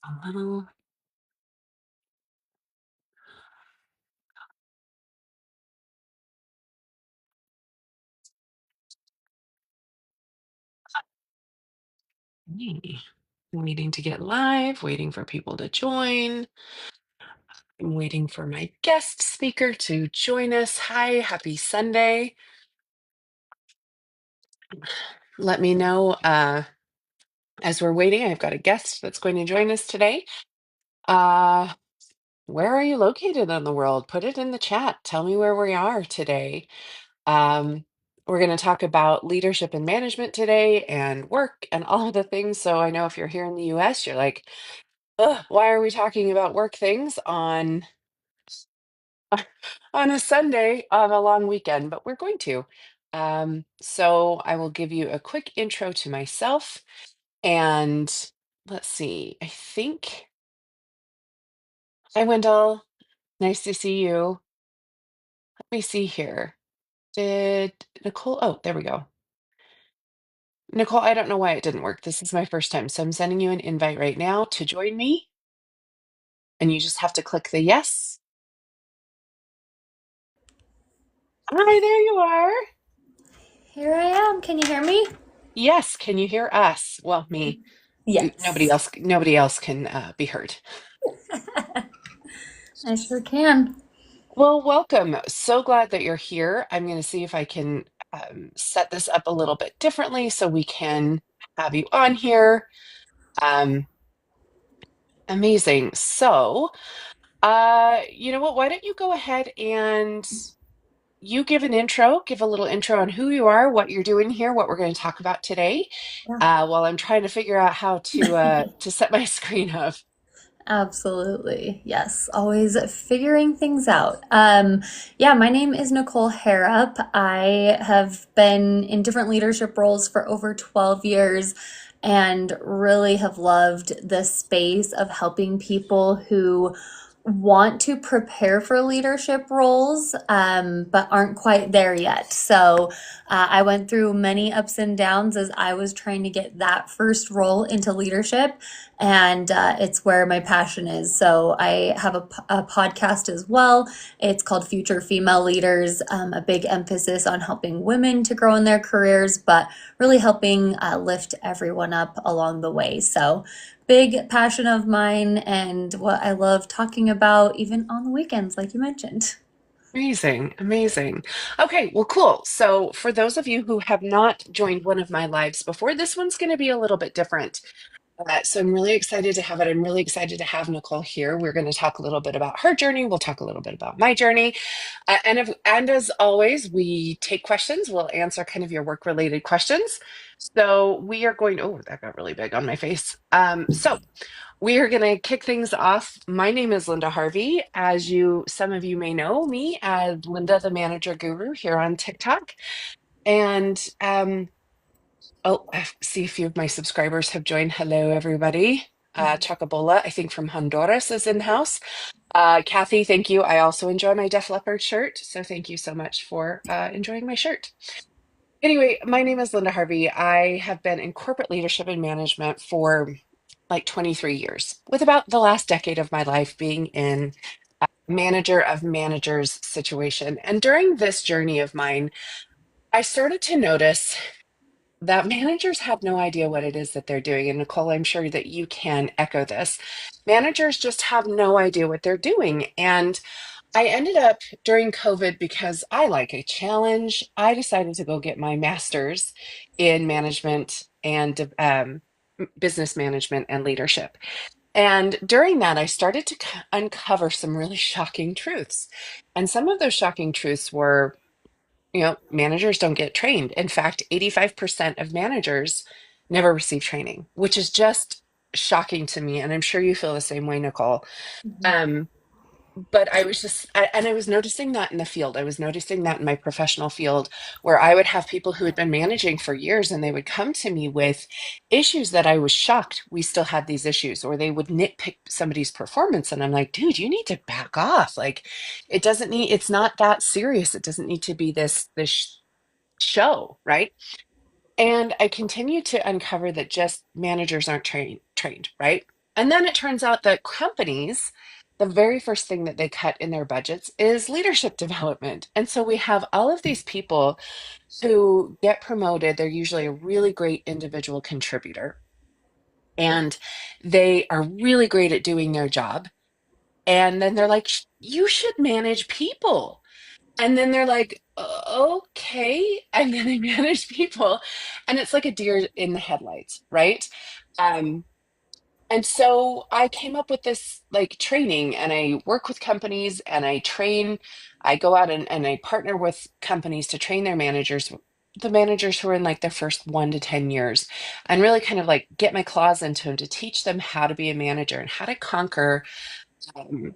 A little me. Waiting to get live, waiting for people to join. I'm waiting for my guest speaker to join us. Hi, happy Sunday. Let me know as we're waiting. I've got a guest that's going to join us today. Uh, where are you located in the world? Put it in the chat. Tell me where we are today. Um, we're going to talk about leadership and management today and work and all of the things. So I know if you're here in the US, you're like, ugh, why are we talking about work things on a Sunday of a long weekend? But we're going to. So I will give you a quick intro to myself. And let's see, I think, hi, Wendell. Nice to see you. Let me see here. Did Nicole? Oh, there we go. Nicole, I don't know why it didn't work. This is my first time. So I'm sending you an invite right now to join me. And you just have to click the yes. Hi, there you are. Here I am. Can you hear me? Yes, can you hear us? Well, me. Yes. Nobody else can be heard. I sure can. Well, welcome. So glad that you're here. I'm going to see if I can set this up a little bit differently so we can have you on here. Um, Amazing. So, you know what? Why don't you go ahead and you give an intro, give a little intro on who you are, what you're doing here, what we're going to talk about today, Yeah. while I'm trying to figure out how to set my screen up. Absolutely. Yes. Always figuring things out. Yeah, my name is Nicole Harrop. I have been in different leadership roles for over 12 years and really have loved the space of helping people who want to prepare for leadership roles, but aren't quite there yet. So I went through many ups and downs as I was trying to get that first role into leadership, and it's where my passion is. So I have a podcast as well. It's called Future Female Leaders, a big emphasis on helping women to grow in their careers, but really helping lift everyone up along the way. So big passion of mine and what I love talking about even on the weekends, like you mentioned. Amazing, amazing. Okay, well, cool. So, for those of you who have not joined one of my lives before, this one's going to be a little bit different. So I'm really excited to have it. I'm really excited to have Nicole here. We're going to talk a little bit about her journey. We'll talk a little bit about my journey. And as always, we take questions. We'll answer kind of your work related questions. So we are going, oh, that got really big on my face. So we are going to kick things off. My name is Linda Harvey. As some of you may know me as Linda, the Manager Guru here on TikTok. And oh, I see a few of my subscribers have joined. Hello, everybody. Chocobola, I think from Honduras, is in the house. Kathy, thank you. I also enjoy my Def Leppard shirt, so thank you so much for enjoying my shirt. Anyway, my name is Linda Harvey. I have been in corporate leadership and management for like 23 years, with about the last decade of my life being in manager of managers situation. And during this journey of mine, I started to notice that managers have no idea what it is that they're doing. And Nicole, I'm sure that you can echo this. Managers just have no idea what they're doing. And I ended up during COVID because I like a challenge. I decided to go get my master's in management and business management and leadership. And during that, I started to uncover some really shocking truths. And some of those shocking truths were, managers don't get trained. In fact, 85% of managers never receive training, which is just shocking to me. And I'm sure you feel the same way, Nicole. Um, but and I was noticing that in the field. I was noticing that in my professional field where I would have people who had been managing for years and they would come to me with issues that I was shocked we still had these issues, or they would nitpick somebody's performance. And I'm like, dude, you need to back off. Like, it's not that serious. It doesn't need to be this show, right? And I continue to uncover that just managers aren't trained, right? And then it turns out that companies, the very first thing that they cut in their budgets is leadership development. And so we have all of these people who get promoted. They're usually a really great individual contributor, and they are really great at doing their job. And then they're like, you should manage people." And then they're like, okay. And then they manage people. And it's like a deer in the headlights, right? Um, and so I came up with this like training, and I work with companies and I train. I go out and I partner with companies to train their managers, the managers who are in like their first 1 to 10 years, and really kind of like get my claws into them to teach them how to be a manager and how to conquer, um,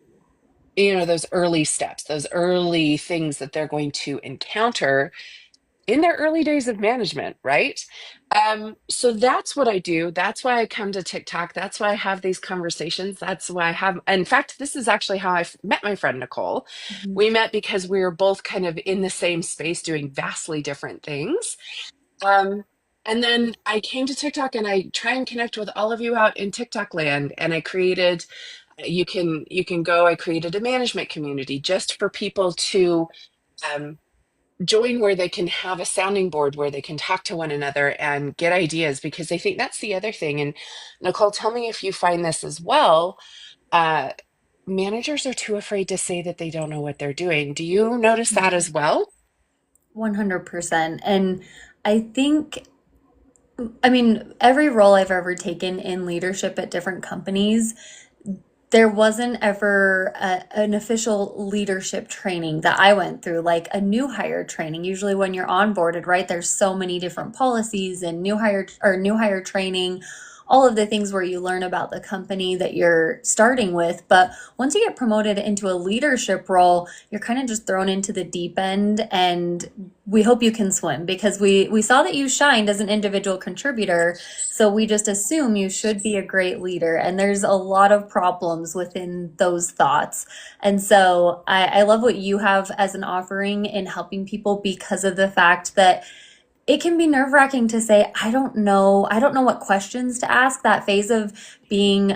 those early steps, those early things that they're going to encounter in their early days of management, right? So that's what I do. That's why I come to TikTok. That's why I have these conversations. That's why I have, in fact, this is actually how I met my friend Nicole. Mhm. We met because we were both kind of in the same space doing vastly different things. Um, and then I came to TikTok, and I try and connect with all of you out in TikTok land. And I created, you can go, I created a management community just for people to um, join, where they can have a sounding board where they can talk to one another and get ideas, because I think that's the other thing. And Nicole, tell me if you find this as well. Uh, Managers are too afraid to say that they don't know what they're doing. Do you notice that as well? 100%. And I think, I mean, every role I've ever taken in leadership at different companies, there wasn't ever an official leadership training that I went through, like a new hire training. Usually, when you're onboarded, right, there's so many different policies and new hire training, all of the things where you learn about the company that you're starting with. But once you get promoted into a leadership role, you're kind of just thrown into the deep end, and we hope you can swim because we saw that you shined as an individual contributor, so we just assume you should be a great leader. And there's a lot of problems within those thoughts. And so I love what you have as an offering in helping people because of the fact that it can be nerve wracking to say, I don't know. I don't know what questions to ask. That phase of being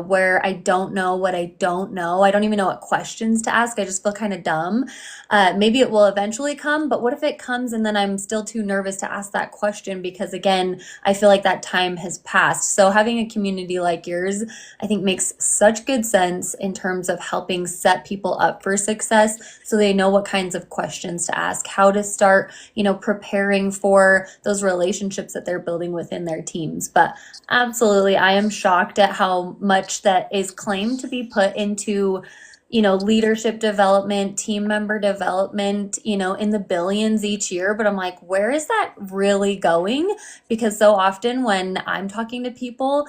where I don't know what I don't know. I don't even know what questions to ask. I just feel kind of dumb. Maybe it will eventually come, but what if it comes and then I'm still too nervous to ask that question because, again, I feel like that time has passed. So having a community like yours, I think makes such good sense in terms of helping set people up for success so they know what kinds of questions to ask, how to start, preparing for those relationships that they're building within their teams. But absolutely, I am shocked at how much that is claimed to be put into, leadership development, team member development, in the billions each year. But I'm like, where is that really going? Because so often when I'm talking to people,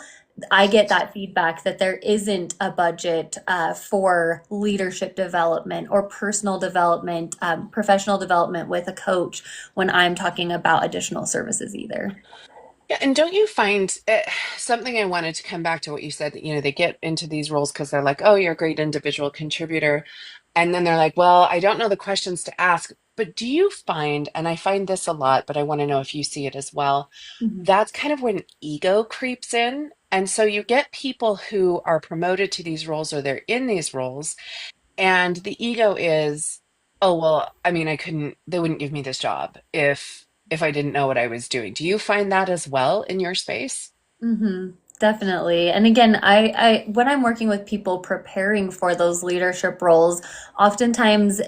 I get that feedback that there isn't a budget for leadership development or personal development, professional development with a coach when I'm talking about additional services either. Yeah, and don't you find something, I wanted to come back to what you said, that, they get into these roles because they're like, oh, you're a great individual contributor. And then they're like, well, I don't know the questions to ask. But do you find, and I find this a lot, but I want to know if you see it as well, Mhm. that's kind of when ego creeps in. And so you get people who are promoted to these roles, or they're in these roles, and the ego is, oh, well, I mean, they wouldn't give me this job if I didn't know what I was doing. Do you find that as well in your space? Hmm. Definitely. And again, I when I'm working with people preparing for those leadership roles, oftentimes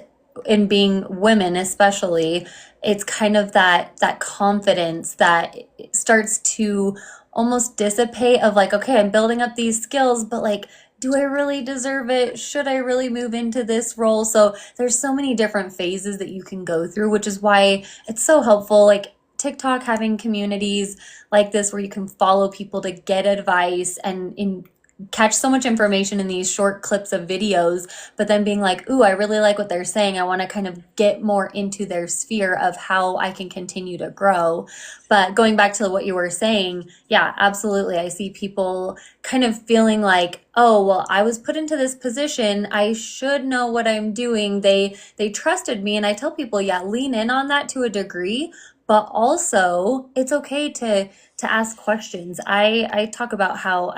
in being women especially, it's kind of that confidence that starts to almost dissipate of like, okay, I'm building up these skills, but like, do I really deserve it? Should I really move into this role? So there's so many different phases that you can go through, which is why it's so helpful. Like TikTok having communities like this where you can follow people to get advice and catch so much information in these short clips of videos, but then being like, ooh, I really like what they're saying. I want to kind of get more into their sphere of how I can continue to grow. But going back to what you were saying, yeah, absolutely. I see people kind of feeling like, oh, well, I was put into this position. I should know what I'm doing. They trusted me. And I tell people, yeah, lean in on that to a degree, but also it's okay to ask questions. I talk about how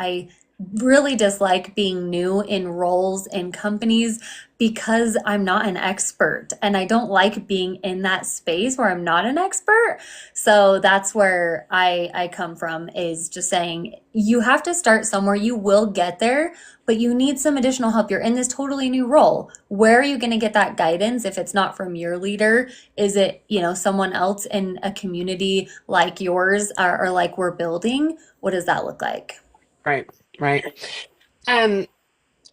really dislike being new in roles in companies because I'm not an expert and I don't like being in that space where I'm not an expert. So that's where I come from, is just saying you have to start somewhere. You will get there, but you need some additional help. You're in this totally new role. Where are you going to get that guidance if it's not from your leader? Is it, someone else in a community like yours, or like we're building? What does that look like? Right, right. Um,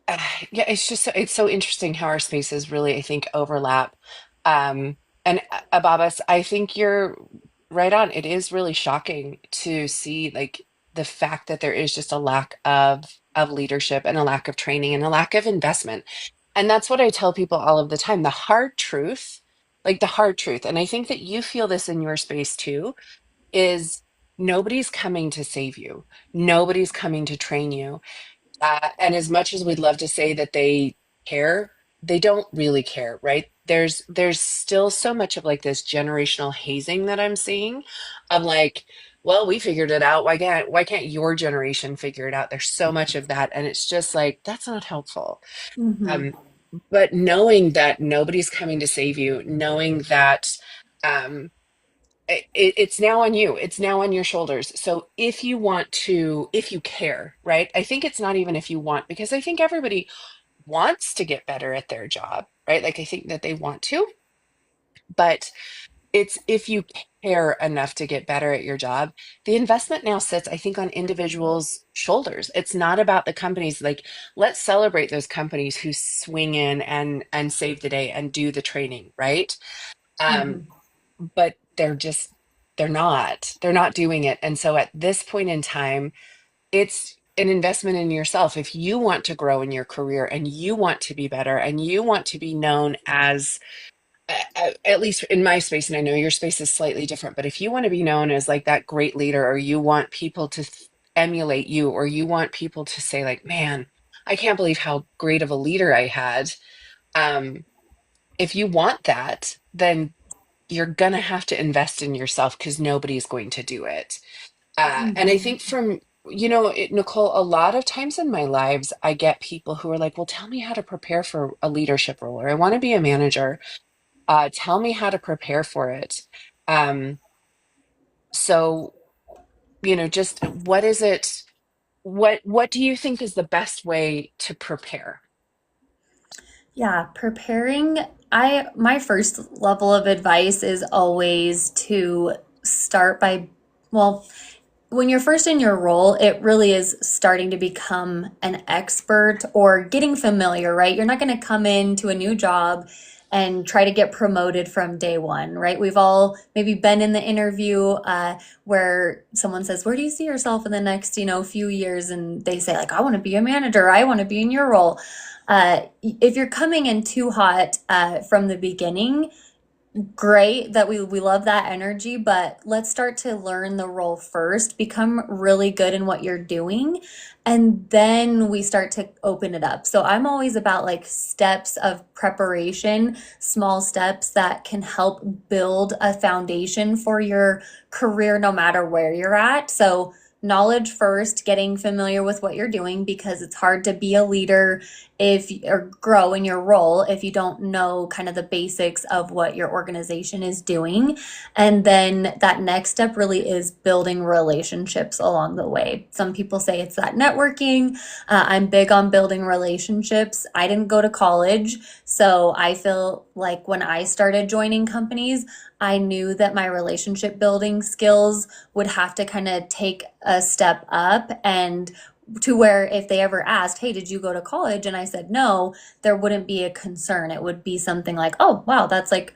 uh, yeah, it's just it's so interesting how our spaces really, I think, overlap. Um, and Ababas, I think you're right on. It is really shocking to see like the fact that there is just a lack of leadership and a lack of training and a lack of investment. And that's what I tell people all of the time. The hard truth, like the hard truth, and I think that you feel this in your space too, is nobody's coming to save you. Nobody's coming to train you. And as much as we'd love to say that they care, they don't really care, right? There's still so much of like this generational hazing that I'm seeing of like, well, we figured it out. Why can't your generation figure it out? There's so much of that. And it's just like, that's not helpful. Hmm. Um, but knowing that nobody's coming to save you, knowing that um, it's now on you, it's now on your shoulders. So if you want to, if you care, right? I think it's not even if you want, because I think everybody wants to get better at their job, right? Like I think that they want to, but it's if you care enough to get better at your job, the investment now sits, I think, on individuals' shoulders. It's not about the companies. Like, let's celebrate those companies who swing in and save the day and do the training, right? Um, Hmm. but they're not doing it. And so at this point in time, it's an investment in yourself. If you want to grow in your career and you want to be better and you want to be known as at least in my space, and I know your space is slightly different, but if you want to be known as like that great leader, or you want people to emulate you, or you want people to say like, man, I can't believe how great of a leader I had. um if you want that, then you're gonna have to invest in yourself because nobody's going to do it. And I Hmm. think from, Nicole, a lot of times in my lives, I get people who are like, well, tell me how to prepare for a leadership role, or I want to be a manager. Tell me how to prepare for it. Um, so, just what is it? What do you think is the best way to prepare? Yeah, preparing, my first level of advice is always to start by, well, when you're first in your role, it really is starting to become an expert or getting familiar, right? You're not going to come into a new job and try to get promoted from day one, right? We've all maybe been in the interview where someone says, "Where do you see yourself in the next, few years?" And they say, like, "I want to be a manager. I want to be in your role." If you're coming in too hot from the beginning, great that we love that energy, but let's start to learn the role first, become really good in what you're doing, and then we start to open it up. So I'm always about like steps of preparation, small steps that can help build a foundation for your career no matter where you're at. So knowledge first, getting familiar with what you're doing, because it's hard to be a leader if or grow in your role if you don't know kind of the basics of what your organization is doing. And then that next step really is building relationships along the way. Some people say it's that networking. I'm big on building relationships. I didn't go to college, so I feel like when I started joining companies, I knew that my relationship building skills would have to kind of take a step up, and to where if they ever asked, "Hey, did you go to college?" and I said no, there wouldn't be a concern. It would be something like, "Oh, wow, that's like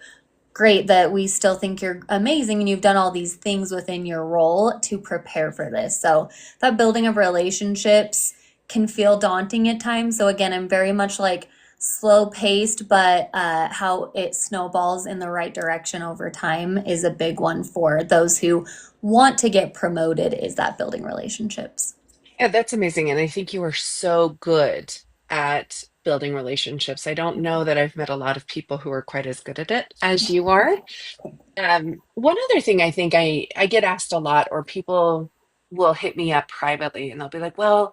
great that we still think you're amazing and you've done all these things within your role to prepare for this." So that building of relationships can feel daunting at times. So again, I'm very much like slow paced, but how it snowballs in the right direction over time is a big one for those who want to get promoted, is that building relationships. Yeah, that's amazing. And I think you are so good at building relationships. I don't know that I've met a lot of people who are quite as good at it as you are. One other thing I think I get asked a lot, or people will hit me up privately and they'll be like, well,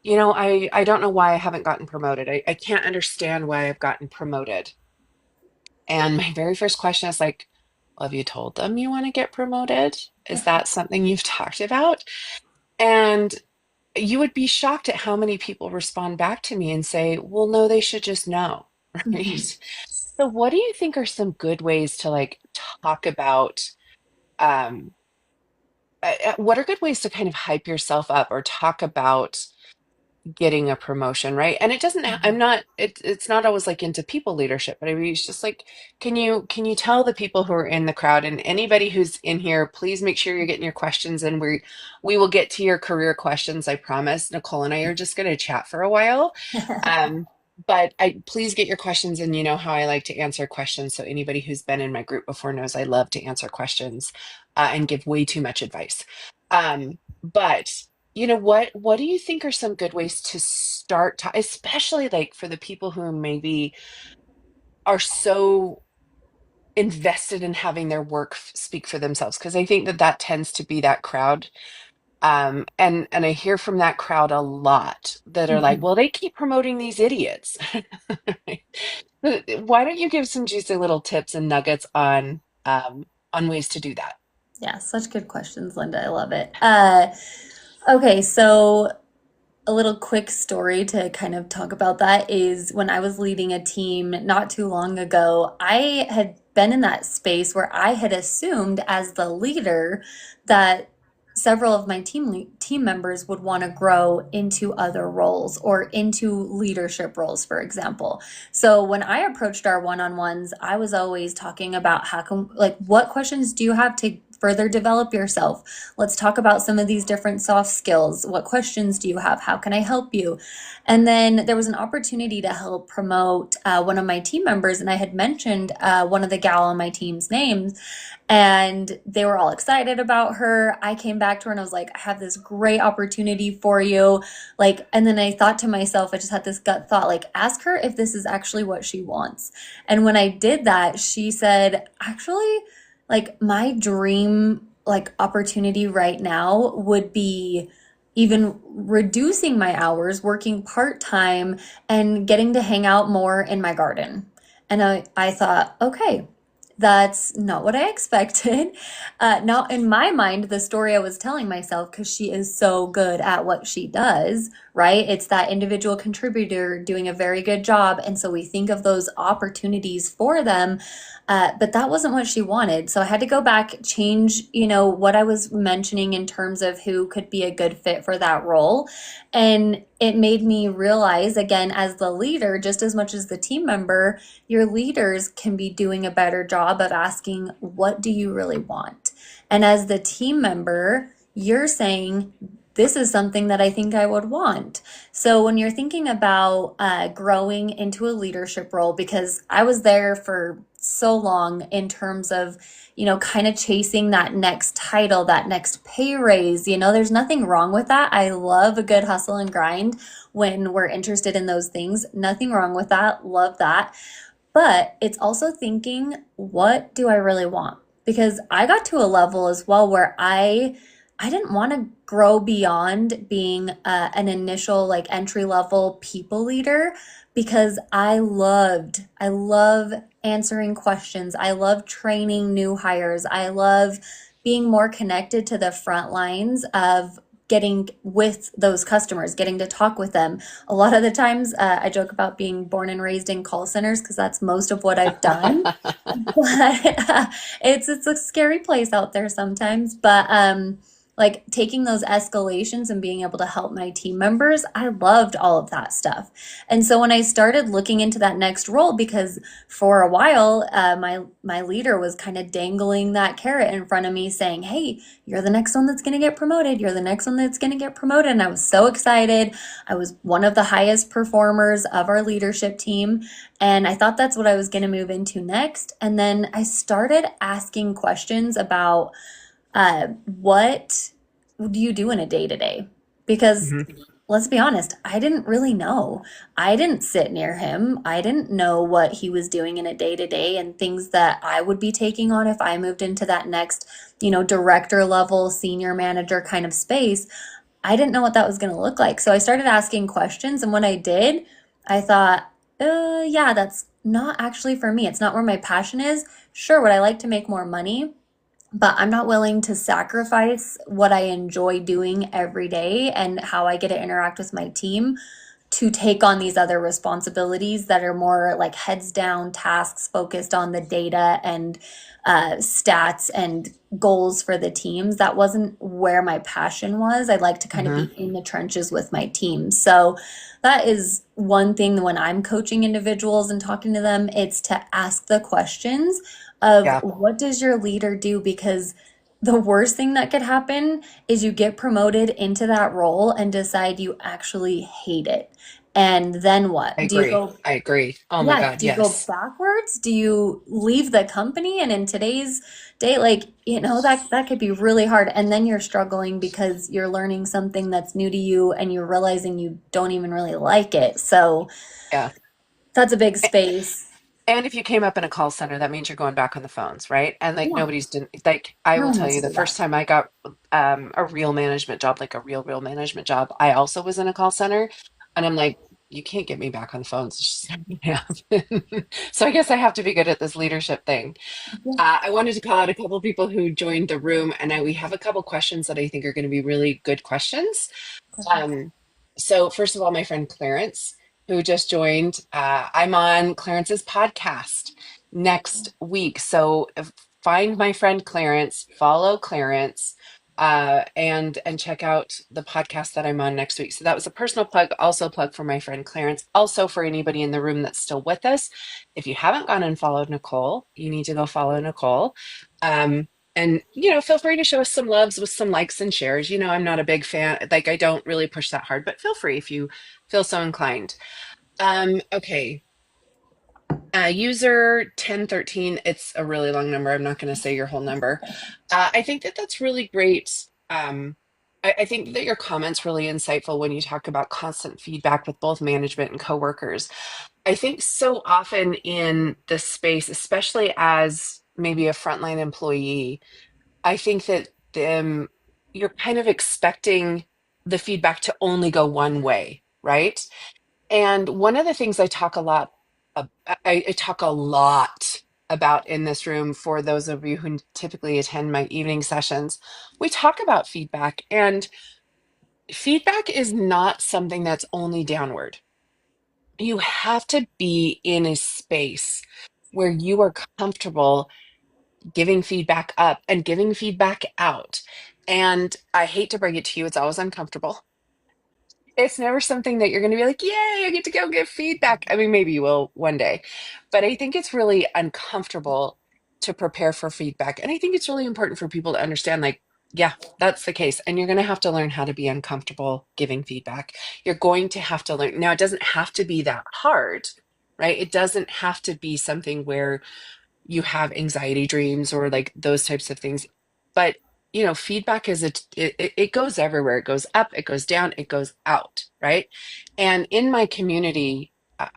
I don't know why I haven't gotten promoted. I can't understand why I've gotten promoted. And my very first question is like, well, have you told them you want to get promoted? Is that something you've talked about? And you would be shocked at how many people respond back to me and say, well, no, they should just know, Mhm. right? So what do you think are some good ways to like talk about um what are good ways to kind of hype yourself up or talk about getting a promotion, right? And it doesn't I'm not it's not always like into people leadership, but I mean it's just like can you tell the people who are in the crowd and anybody who's in here, please make sure you're getting your questions and we will get to your career questions, I promise. Nicole and I are just going to chat for a while. Um but I please get your questions and you know how I like to answer questions. So anybody who's been in my group before knows I love to answer questions and give way too much advice. But what do you think are some good ways to start to, especially like for the people who maybe are so invested in having their work speak for themselves? Because I think that that tends to be that crowd. And I hear from that crowd a lot that are like, Mhm. well, they keep promoting these idiots. Why don't you give some juicy little tips and nuggets on ways to do that? Yeah, such good questions, Linda. I love it. Okay, so a little quick story to kind of talk about that is when I was leading a team not too long ago, I had been in that space where I had assumed as the leader that several of my team members would want to grow into other roles or into leadership roles, for example. So when I approached our one-on-ones, I was always talking about how can like what questions do you have to further develop yourself? Let's talk about some of these different soft skills. What questions do you have? How can I help you? And then there was an opportunity to help promote one of my team members, and I had mentioned one of the gal on my team's names, and they were all excited about her. I came back to her and I was like, I have this great opportunity for you. Like, and then I thought to myself, I just had this gut thought, like, ask her if this is actually what she wants. And when I did that, she said, actually, like my dream like opportunity right now would be even reducing my hours, working part-time and getting to hang out more in my garden. And I thought, okay, that's not what I expected. Not in my mind, the story I was telling myself, because she is so good at what she does, right? It's that individual contributor doing a very good job. And so we think of those opportunities for them. But that wasn't what she wanted. So I had to go back, change, what I was mentioning in terms of who could be a good fit for that role. And it made me realize, again, as the leader, just as much as the team member, your leaders can be doing a better job of asking, what do you really want? And as the team member, you're saying, this is something that I think I would want. So when you're thinking about growing into a leadership role, because I was there for so long in terms of, kind of chasing that next title, that next pay raise, there's nothing wrong with that. I love a good hustle and grind when we're interested in those things. Nothing wrong with that. Love that. But it's also thinking, what do I really want? Because I got to a level as well where I didn't want to grow beyond being an initial like entry level people leader because I love answering questions. I love training new hires. I love being more connected to the front lines of getting with those customers, getting to talk with them. A lot of the times, I joke about being born and raised in call centers because that's most of what I've done. But it's a scary place out there sometimes. But like taking those escalations and being able to help my team members, I loved all of that stuff. And so when I started looking into that next role, because for a while, my leader was kind of dangling that carrot in front of me, saying, "Hey, you're the next one that's going to get promoted. You're the next one that's going to get promoted." And I was so excited. I was one of the highest performers of our leadership team. And I thought that's what I was going to move into next. And then I started asking questions about what do you do in a day to day? Because Mhm. let's be honest, I didn't really know. I didn't sit near him. I didn't know what he was doing in a day to day and things that I would be taking on if I moved into that next, director level, senior manager kind of space. I didn't know what that was going to look like. So I started asking questions. And when I did, I thought, yeah, that's not actually for me. It's not where my passion is. Sure, would I like to make more money? But I'm not willing to sacrifice what I enjoy doing every day and how I get to interact with my team to take on these other responsibilities that are more like heads down tasks focused on the data and stats and goals for the teams. That wasn't where my passion was. I'd like to kind of be Hmm. in the trenches with my team. So that is one thing when I'm coaching individuals and talking to them, it's to ask the questions of Yeah, what does your leader do? Because the worst thing that could happen is you get promoted into that role and decide you actually hate it. And then what? I Do you agree. go, I agree. Oh my yeah, God, do you go yes. backwards? Do you leave the company? And in today's day, like, that could be really hard. And then you're struggling because you're learning something that's new to you and you're realizing you don't even really like it. So Yeah. that's a big space. And if you came up in a call center, that means you're going back on the phones, right? And like Yeah, nobody's didn't like I no will one tell wants you to the do that. first time I got a real management job, like a real management job, I also was in a call center and I'm like, you can't get me back on the phones. It's just not gonna happen. So I guess I have to be good at this leadership thing. Yeah, I wanted to call out a couple people who joined the room, and we have a couple questions that I think are going to be really good questions. go ahead. So first of all, my friend Clarence, who just joined, I'm on Clarence's podcast next week. So find my friend Clarence, follow Clarence, and check out the podcast that I'm on next week. So that was a personal plug, also a plug for my friend Clarence, also for anybody in the room that's still with us. If you haven't gone and followed Nicole, you need to go follow Nicole. Um, and feel free to show us some loves with some likes and shares. I'm not a big fan, like I don't really push that hard, but feel free if you feel so inclined. Okay. User 1013, it's a really long number. I'm not going to say your whole number. I think that that's really great. I think that your comments really insightful when you talk about constant feedback with both management and coworkers. I think so often in this space, especially as maybe a frontline employee, I think that you're kind of expecting the feedback to only go one way, right? And one of the things I talk a lot about in this room for those of you who typically attend my evening sessions, we talk about feedback, and feedback is not something that's only downward. You have to be in a space where you are comfortable giving feedback up and giving feedback out. And I hate to bring it to you, it's always uncomfortable. It's never something that you're going to be like, yay, I get to go give feedback. I mean, maybe you will one day, but I think it's really uncomfortable to prepare for feedback. And I think it's really important for people to understand, like, yeah, that's the case. And you're going to have to learn how to be uncomfortable giving feedback. You're going to have to learn. Now, it doesn't have to be that hard, right? It doesn't have to be something where you have anxiety dreams or like those types of things. But feedback it goes everywhere. It goes up, it goes down, it goes out, right? And in my community,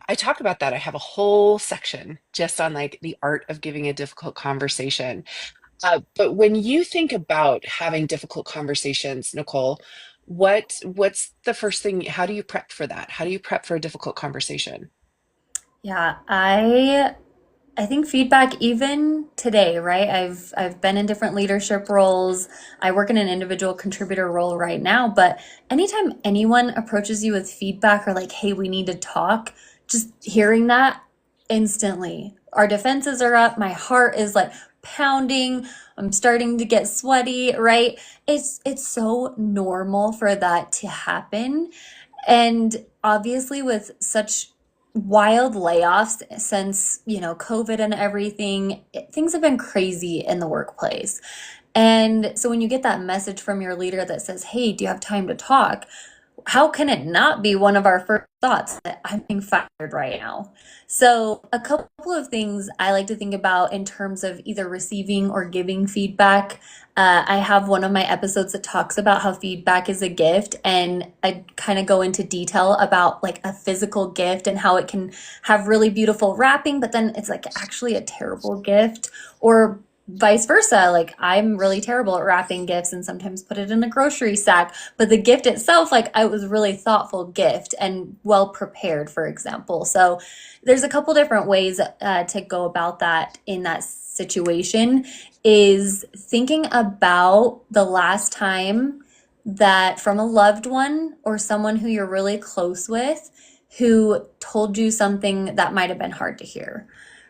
I talk about that. I have a whole section just on like the art of giving a difficult conversation. But when you think about having difficult conversations, Nicole, what's the first thing? How do you prep for that? How do you prep for a difficult conversation? Yeah, I think feedback even today, right? I've been in different leadership roles. I work in an individual contributor role right now, but anytime anyone approaches you with feedback or like, "Hey, we need to talk," just hearing that instantly, our defenses are up. My heart is like pounding. I'm starting to get sweaty, right? It's so normal for that to happen. And obviously, with such wild layoffs since, COVID and everything, things have been crazy in the workplace. And so when you get that message from your leader that says, "Hey, do you have time to talk?" How can it not be one of our first thoughts that I'm being fired right now? So, a couple of things I like to think about in terms of either receiving or giving feedback. I have one of my episodes that talks about how feedback is a gift, and I kind of go into detail about like a physical gift and how it can have really beautiful wrapping, but then it's like actually a terrible gift, or vice versa. Like I'm really terrible at wrapping gifts and sometimes put it in a grocery sack. But the gift itself, like I was really thoughtful gift and well prepared, for example. So there's a couple different ways to go about that in that situation is thinking about the last time that from a loved one or someone who you're really close with who told you something that might have been hard to hear,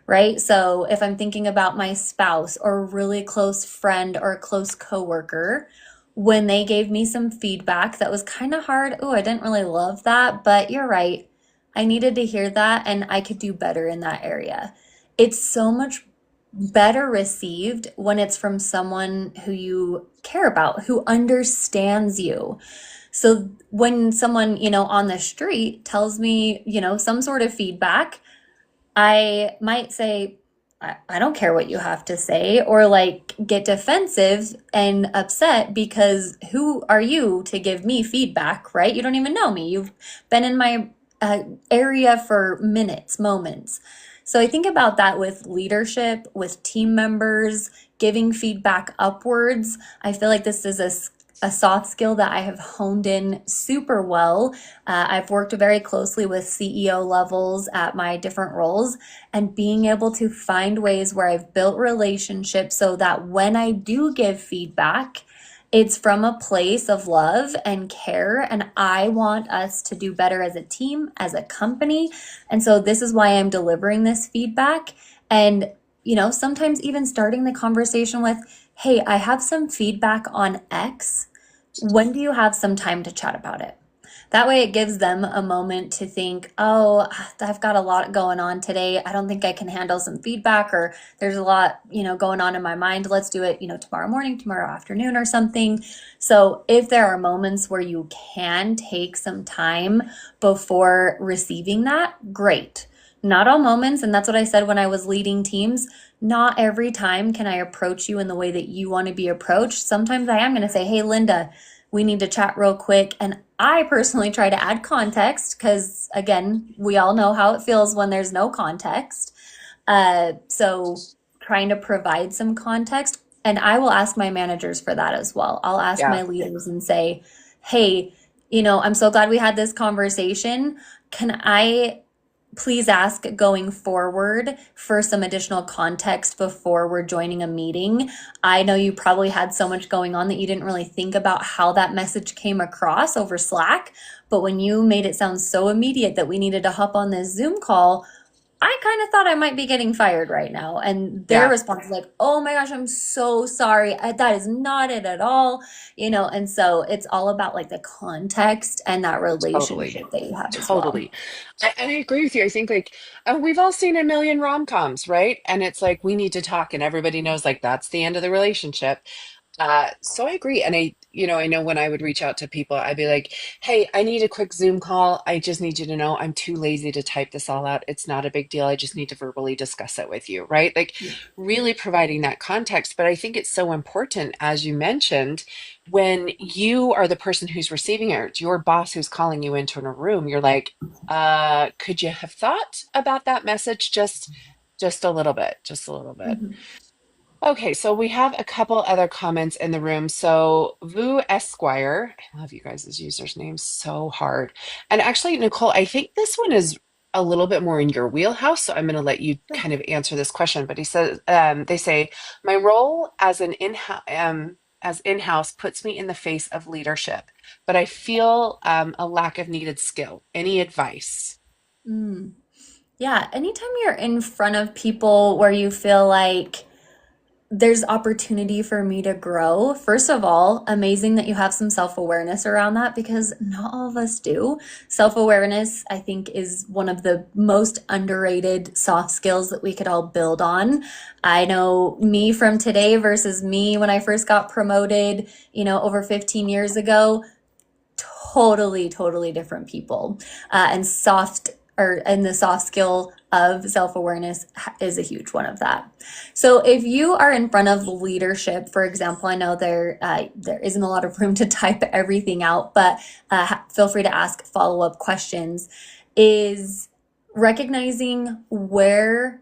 right? So if I'm thinking about my spouse or a really close friend or a close coworker, when they gave me some feedback that was kind of hard, oh, I didn't really love that, but you're right. I needed to hear that and I could do better in that area. It's so much better received when it's from someone who you care about, who understands you. So when someone, on the street tells me, some sort of feedback, I might say, I don't care what you have to say, or like get defensive and upset because who are you to give me feedback, right? You don't even know me. You've been in my area for minutes, moments. So I think about that with leadership, with team members, giving feedback upwards. I feel like this is a soft skill that I have honed in super well. I've worked very closely with CEO levels at my different roles and being able to find ways where I've built relationships so that when I do give feedback, it's from a place of love and care, and I want us to do better as a team, as a company. And so this is why I'm delivering this feedback. And, sometimes even starting the conversation with, hey, I have some feedback on X. When do you have some time to chat about it? That way it gives them a moment to think, oh, I've got a lot going on today. I don't think I can handle some feedback, or there's a lot, going on in my mind. Let's do it, tomorrow morning, tomorrow afternoon or something. So if there are moments where you can take some time before receiving that, great. Not all moments, and that's what I said when I was leading teams. Not every time can I approach you in the way that you want to be approached. Sometimes I am going to say, hey, Linda, we need to chat real quick. And I personally try to add context because, again, we all know how it feels when there's no context. So trying to provide some context. And I will ask my managers for that as well. I'll ask Yeah, my leaders and say, hey, I'm so glad we had this conversation. Can I please ask going forward for some additional context before we're joining a meeting? I know you probably had so much going on that you didn't really think about how that message came across over Slack. But when you made it sound so immediate that we needed to hop on this Zoom call, I kind of thought I might be getting fired right now. And their yeah, response is like, oh my gosh, I'm so sorry. That is not it at all. And so it's all about like the context and that totally. relationship that you have as well. Totally. And I agree with you. I think like we've all seen a million rom-coms, right? And it's like we need to talk and everybody knows like that's the end of the relationship. So I agree. And I know when I would reach out to people, I'd be like, hey, I need a quick Zoom call. I just need you to know I'm too lazy to type this all out. It's not a big deal. I just need to verbally discuss it with you, right? Like really providing that context. But I think it's so important, as you mentioned, when you are the person who's receiving it, it's your boss who's calling you into a room, you're like, could you have thought about that message just a little bit, just a little bit. Mhm. Okay, so we have a couple other comments in the room. So Vu Esquire, I love you guys' users' names so hard. And actually, Nicole, I think this one is a little bit more in your wheelhouse, so I'm going to let you kind of answer this question. But he says, they say, my role as an in-house puts me in the face of leadership, but I feel a lack of needed skill. Any advice? Mm. Yeah, anytime you're in front of people where you feel like there's opportunity for me to grow. First of all, amazing that you have some self-awareness around that because not all of us do. Self-awareness, I think, is one of the most underrated soft skills that we could all build on. I know me from today versus me when I first got promoted, over 15 years ago, totally, totally different people. And the soft skill of self-awareness is a huge one of that. So if you are in front of leadership, for example, I know there isn't a lot of room to type everything out, but feel free to ask follow-up questions. Is recognizing where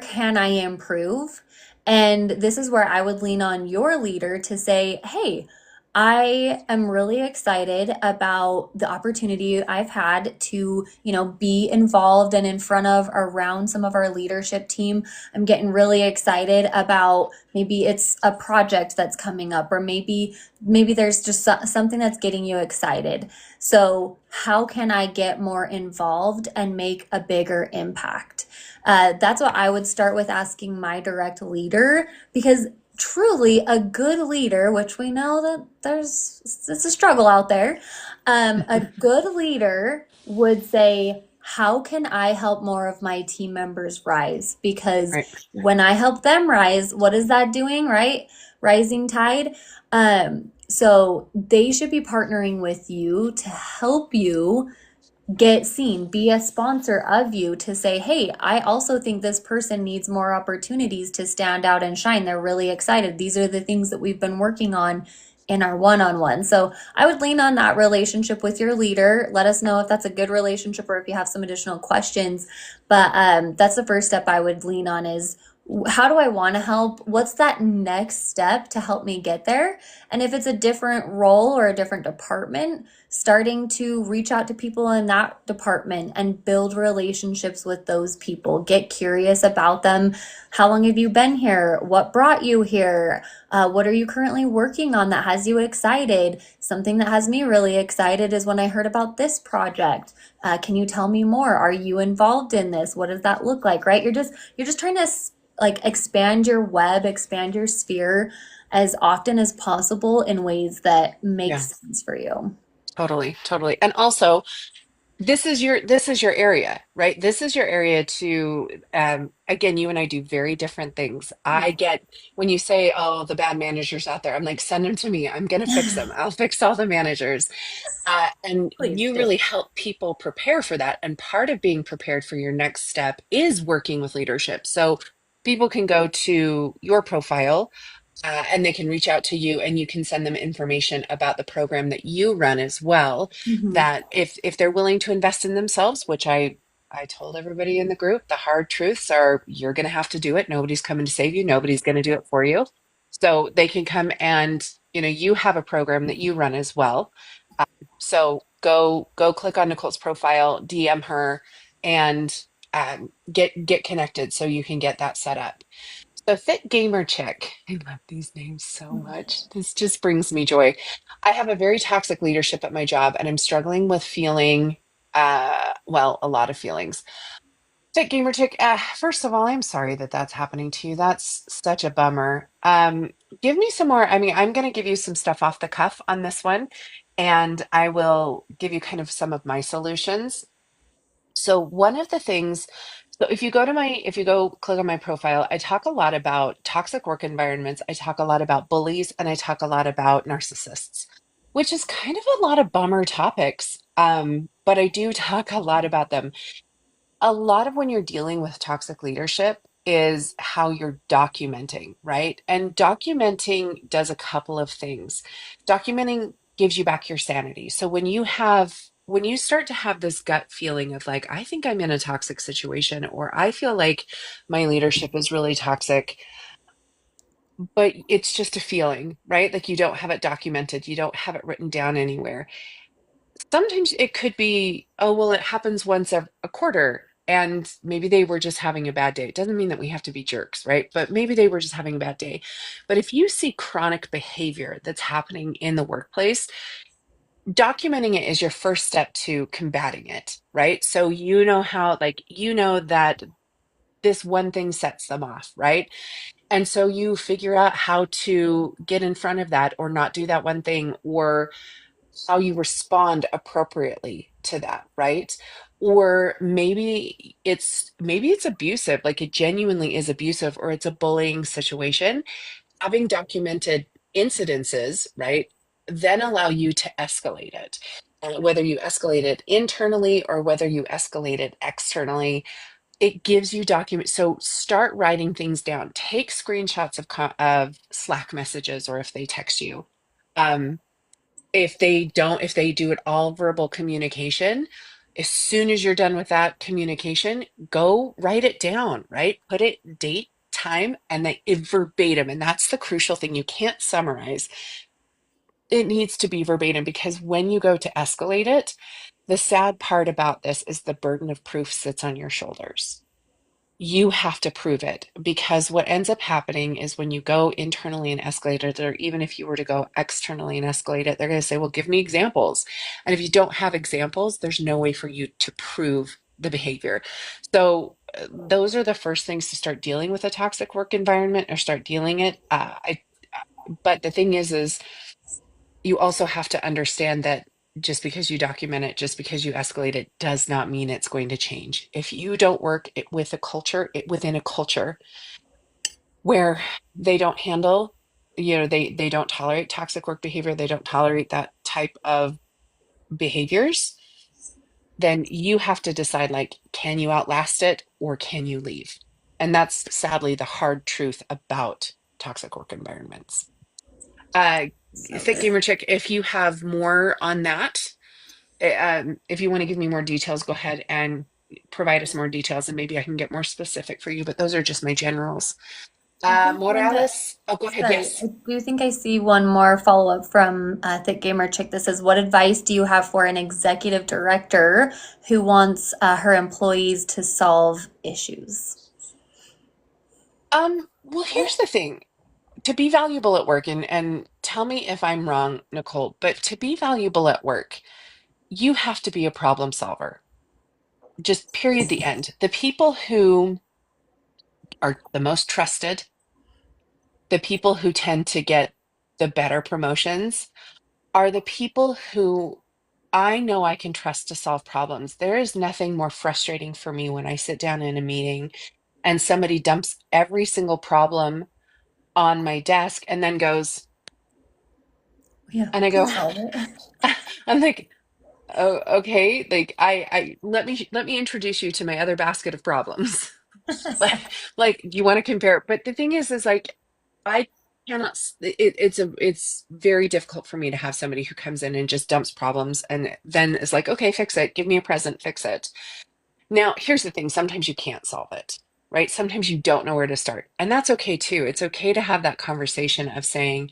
can I improve And this is where I would lean on your leader to say, hey, I am really excited about the opportunity I've had to, be involved and in front of around some of our leadership team. I'm getting really excited about maybe it's a project that's coming up, or maybe there's just something that's getting you excited. So, how can I get more involved and make a bigger impact? That's what I would start with asking my direct leader, because truly a good leader, which we know that it's a struggle out there, a good leader would say, how can I help more of my team members rise? Because Right. when I help them rise, what is that doing, right? Rising tide. So they should be partnering with you to help you get seen, be a sponsor of you, to say, hey, I also think this person needs more opportunities to stand out and shine. They're really excited. These are the things that we've been working on in our one-on-one. So I would lean on that relationship with your leader. Let us know if that's a good relationship or if you have some additional questions. But that's the first step I would lean on is, how do I want to help? What's that next step to help me get there? And if it's a different role or a different department, starting to reach out to people in that department and build relationships with those people. Get curious about them. How long have you been here? What brought you here? What are you currently working on that has you excited? Something that has me really excited is when I heard about this project. Can you tell me more? Are you involved in this? What does that look like? Right? You're just trying to like expand your web, expand your sphere as often as possible in ways that make Yeah, sense for you. totally, totally. And also, this is your area, right? This is your area to again, you and I do very different things. I get when you say, "Oh, the bad managers out there," I'm like, "Send them to me. I'm gonna fix them. I'll fix all the managers." And Please you do. really help people prepare for that. And part of being prepared for your next step is working with leadership. So people can go to your profile and they can reach out to you and you can send them information about the program that you run as well, Mhm. that if they're willing to invest in themselves, which I told everybody in the group, the hard truths are you're going to have to do it. Nobody's coming to save you. Nobody's going to do it for you. So they can come and, you have a program that you run as well. So go click on Nicole's profile, DM her, and get connected so you can get that set up. So Fit Gamer Chick, I love these names so much. This just brings me joy. I have a very toxic leadership at my job, and I'm struggling with feeling, well, a lot of feelings. Fit Gamer Chick, first of all, I'm sorry that that's happening to you. That's such a bummer. Give me some more. I mean, I'm going to give you some stuff off the cuff on this one, and I will give you kind of some of my solutions. So one of the things, so if you go click on my profile, I talk a lot about toxic work environments. I talk a lot about bullies and I talk a lot about narcissists, which is kind of a lot of bummer topics. But I do talk a lot about them. A lot of when you're dealing with toxic leadership is how you're documenting, right? And documenting does a couple of things. Documenting gives you back your sanity. So when you start to have this gut feeling of like, I think I'm in a toxic situation, or I feel like my leadership is really toxic, but it's just a feeling, right? Like you don't have it documented, you don't have it written down anywhere. Sometimes it could be, oh, well, it happens once a quarter, and maybe they were just having a bad day. It doesn't mean that we have to be jerks, right? But maybe they were just having a bad day. But if you see chronic behavior that's happening in the workplace, documenting it is your first step to combating it, right? So you know how, like, you know that this one thing sets them off, right? And so you figure out how to get in front of that or not do that one thing, or how you respond appropriately to that, right? Or maybe it's abusive, like it genuinely is abusive, or it's a bullying situation. Having documented incidences, right, then allow you to escalate it. Whether you escalate it internally or whether you escalate it externally, it gives you document. So start writing things down. Take screenshots of Slack messages, or if they text you. Um, if they do it all verbal communication, as soon as you're done with that communication, go write it down, right? Put it date, time and they verbatim, and that's the crucial thing. You can't summarize. It needs to be verbatim because when you go to escalate it, the sad part about this is the burden of proof sits on your shoulders. You have to prove it because what ends up happening is when you go internally and escalate it, or even if you were to go externally and escalate it, they're going to say, well, give me examples. And if you don't have examples, there's no way for you to prove the behavior. So those are the first things to start dealing with a toxic work environment or start dealing it. But the thing is you also have to understand that just because you document it, just because you escalate it, does not mean it's going to change. If you don't work it with a culture, within a culture where they don't handle, they don't tolerate toxic work behavior, they don't tolerate that type of behaviors, then you have to decide like, can you outlast it or can you leave? And that's sadly the hard truth about toxic work environments. Uh, Thick Absolutely. Gamer Chick, if you have more on that, if you want to give me more details, go ahead and provide us more details, and maybe I can get more specific for you. But those are just my generals. I think, Linda, Morales. Oh, go ahead. sorry, Yes. I do think I see one more follow-up from Thick Gamer Chick that says, what advice do you have for an executive director who wants her employees to solve issues? Well, here's the thing. To be valuable at work, and tell me if I'm wrong, Nicole, but to be valuable at work, you have to be a problem solver. Just period. The end. The people who are the most trusted, the people who tend to get the better promotions are the people who I know I can trust to solve problems. There is nothing more frustrating for me when I sit down in a meeting and somebody dumps every single problem on my desk and then goes, Yeah, and we I can go, solve it. I'm like, oh, okay. Like let me introduce you to my other basket of problems. Like, you want to compare, but the thing is like, I cannot, it's very difficult for me to have somebody who comes in and just dumps problems and then is like, okay, fix it. Give me a present, fix it. Now, here's the thing. Sometimes you can't solve it, right? Sometimes you don't know where to start. And that's okay too. It's okay to have that conversation of saying,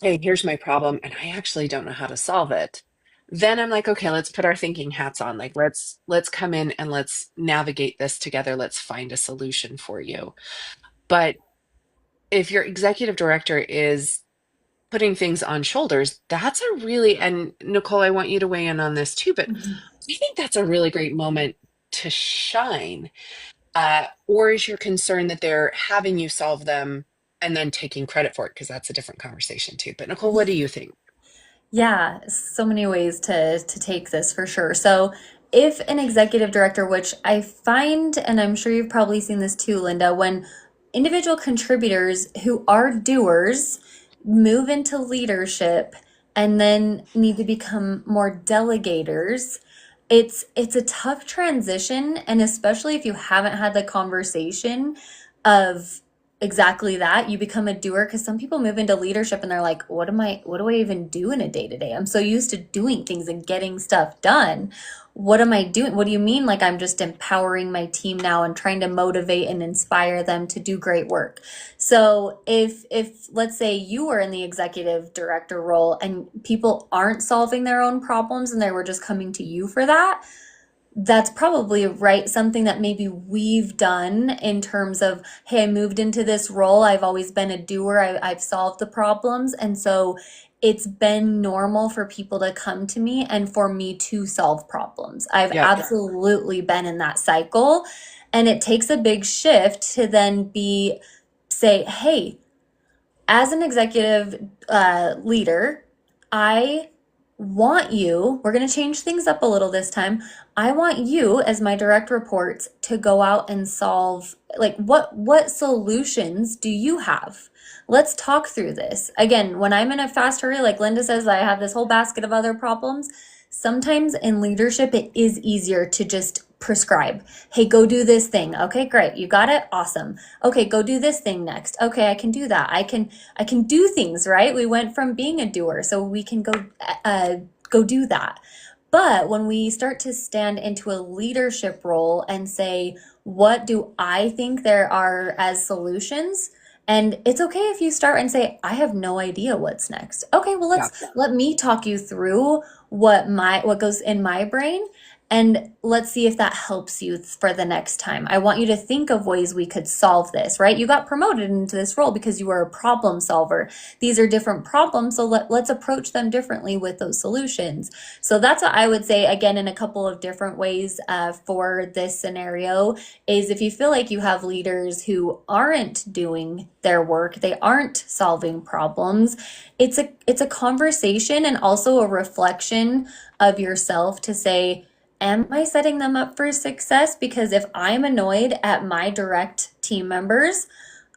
hey, here's my problem, and I actually don't know how to solve it. Then I'm like, okay, let's put our thinking hats on. Like, let's come in and let's navigate this together. Let's find a solution for you. But if your executive director is putting things on shoulders, that's a really, and Nicole, I want you to weigh in on this too, but I think that's a really great moment to shine. Or is your concern that they're having you solve them and then taking credit for it? Because that's a different conversation too. But Nicole, what do you think? Yeah, so many ways to take this for sure. So, if an executive director, which I find, and I'm sure you've probably seen this too, Linda, when individual contributors who are doers move into leadership and then need to become more delegators, it's a tough transition, and especially if you haven't had the conversation of exactly that, you become a doer, because some people move into leadership and they're like, what do I even do in a day to day? I'm so used to doing things and getting stuff done. What am I doing? What do you mean, like I'm just empowering my team now and trying to motivate and inspire them to do great work? So if let's say you were in the executive director role and people aren't solving their own problems and they were just coming to you for that, that's probably right, something that maybe we've done in terms of, hey, I moved into this role, I've always been a doer, I've solved the problems, and so it's been normal for people to come to me and for me to solve problems. I've Yep. absolutely been in that cycle, and it takes a big shift to then be say, hey, as an executive leader, I want you, we're going to change things up a little this time. I want you as my direct reports to go out and solve, like, what solutions do you have? Let's talk through this. Again, when I'm in a fast hurry, like Linda says, I have this whole basket of other problems. Sometimes in leadership, it is easier to just prescribe. Hey, go do this thing. Okay, great. You got it? Awesome. Okay, go do this thing next. Okay, I can do that. I can do things, right? We went from being a doer, so we can go do that. But when we start to stand into a leadership role and say, what do I think there are as solutions? And it's okay if you start and say, I have no idea what's next. Okay, well, Yeah. let me talk you through what goes in my brain, and let's see if that helps you for the next time. I want you to think of ways we could solve this, right? You got promoted into this role because you were a problem solver. These are different problems, so let's approach them differently with those solutions. So that's what I would say, again, in a couple of different ways for this scenario, is if you feel like you have leaders who aren't doing their work, they aren't solving problems, it's a conversation and also a reflection of yourself to say, am I setting them up for success? Because if I'm annoyed at my direct team members,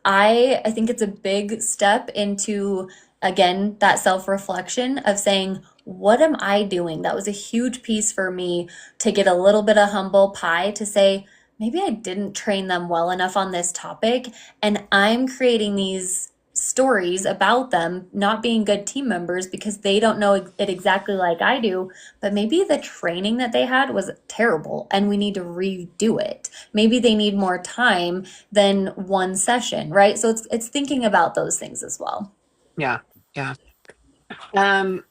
I think it's a big step into, again, that self-reflection of saying, what am I doing? That was a huge piece for me to get a little bit of humble pie to say, maybe I didn't train them well enough on this topic, and I'm creating these stories about them not being good team members because they don't know it exactly like I do, but maybe the training that they had was terrible and we need to redo it. Maybe they need more time than one session, right? So it's thinking about those things as well. Yeah. Yeah. Um,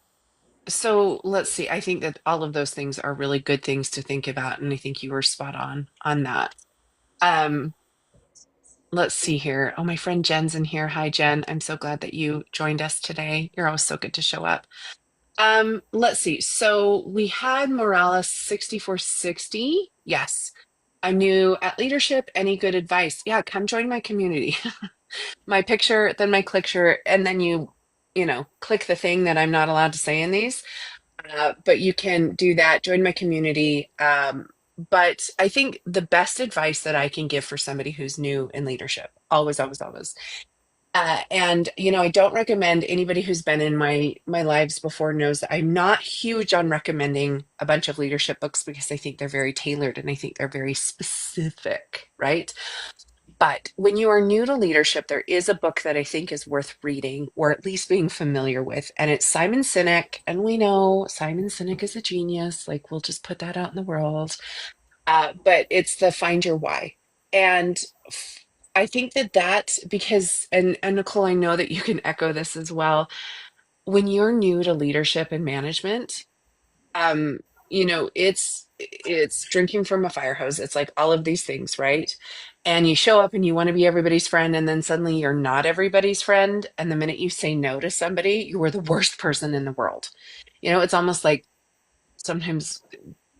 so let's see. I think that all of those things are really good things to think about, and I think you were spot on that. Um, let's see here. Oh, my friend Jen's in here. Hi, Jen. I'm so glad that you joined us today. You're always so good to show up. Let's see. So we had Morales 6460. Yes. I'm new at leadership. Any good advice? Yeah, come join my community. My picture, then my clicker, and then you click the thing that I'm not allowed to say in these. But you can do that, join my community. But I think the best advice that I can give for somebody who's new in leadership, always, always, always. And I don't recommend anybody who's been in my lives before knows that I'm not huge on recommending a bunch of leadership books because I think they're very tailored and I think they're very specific, right? But when you are new to leadership, there is a book that I think is worth reading or at least being familiar with. And it's Simon Sinek. And we know Simon Sinek is a genius. Like, we'll just put that out in the world. But it's the Find Your Why. And I think that because, and Nicole, I know that you can echo this as well. When you're new to leadership and management, um it's drinking from a fire hose. It's like all of these things, right? And you show up and you want to be everybody's friend, and then suddenly you're not everybody's friend, and the minute you say no to somebody, you are the worst person in the world. It's almost like sometimes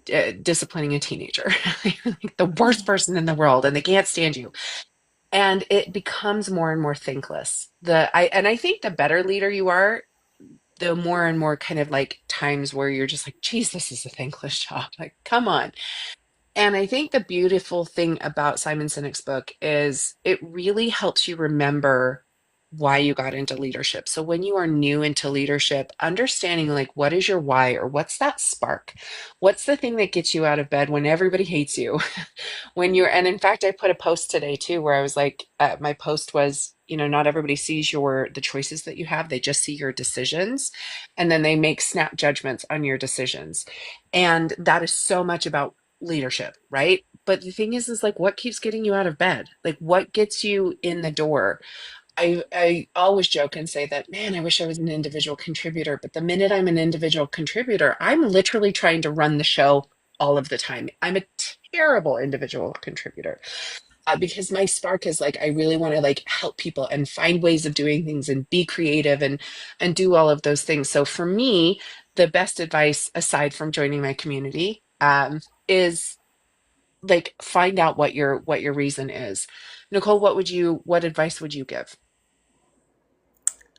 disciplining a teenager. Like the worst person in the world, and they can't stand you, and it becomes more and more thankless. I think the better leader you are, the more and more kind of like times where you're just like, geez, this is a thankless job. Like, come on. And I think the beautiful thing about Simon Sinek's book is it really helps you remember why you got into leadership. So when you are new into leadership, understanding like what is your why, or what's that spark? What's the thing that gets you out of bed when everybody hates you? And in fact, I put a post today too where I was like, my post was, not everybody sees the choices that you have. They just see your decisions, and then they make snap judgments on your decisions. And that is so much about leadership, right? But the thing is like, what keeps getting you out of bed? Like, what gets you in the door? I always joke and say that, man, I wish I was an individual contributor. But the minute I'm an individual contributor, I'm literally trying to run the show all of the time. I'm a terrible individual contributor, because my spark is like, I really want to like help people and find ways of doing things and be creative and do all of those things. So for me, the best advice, aside from joining my community, is like, find out what your reason is. Nicole, what advice would you give?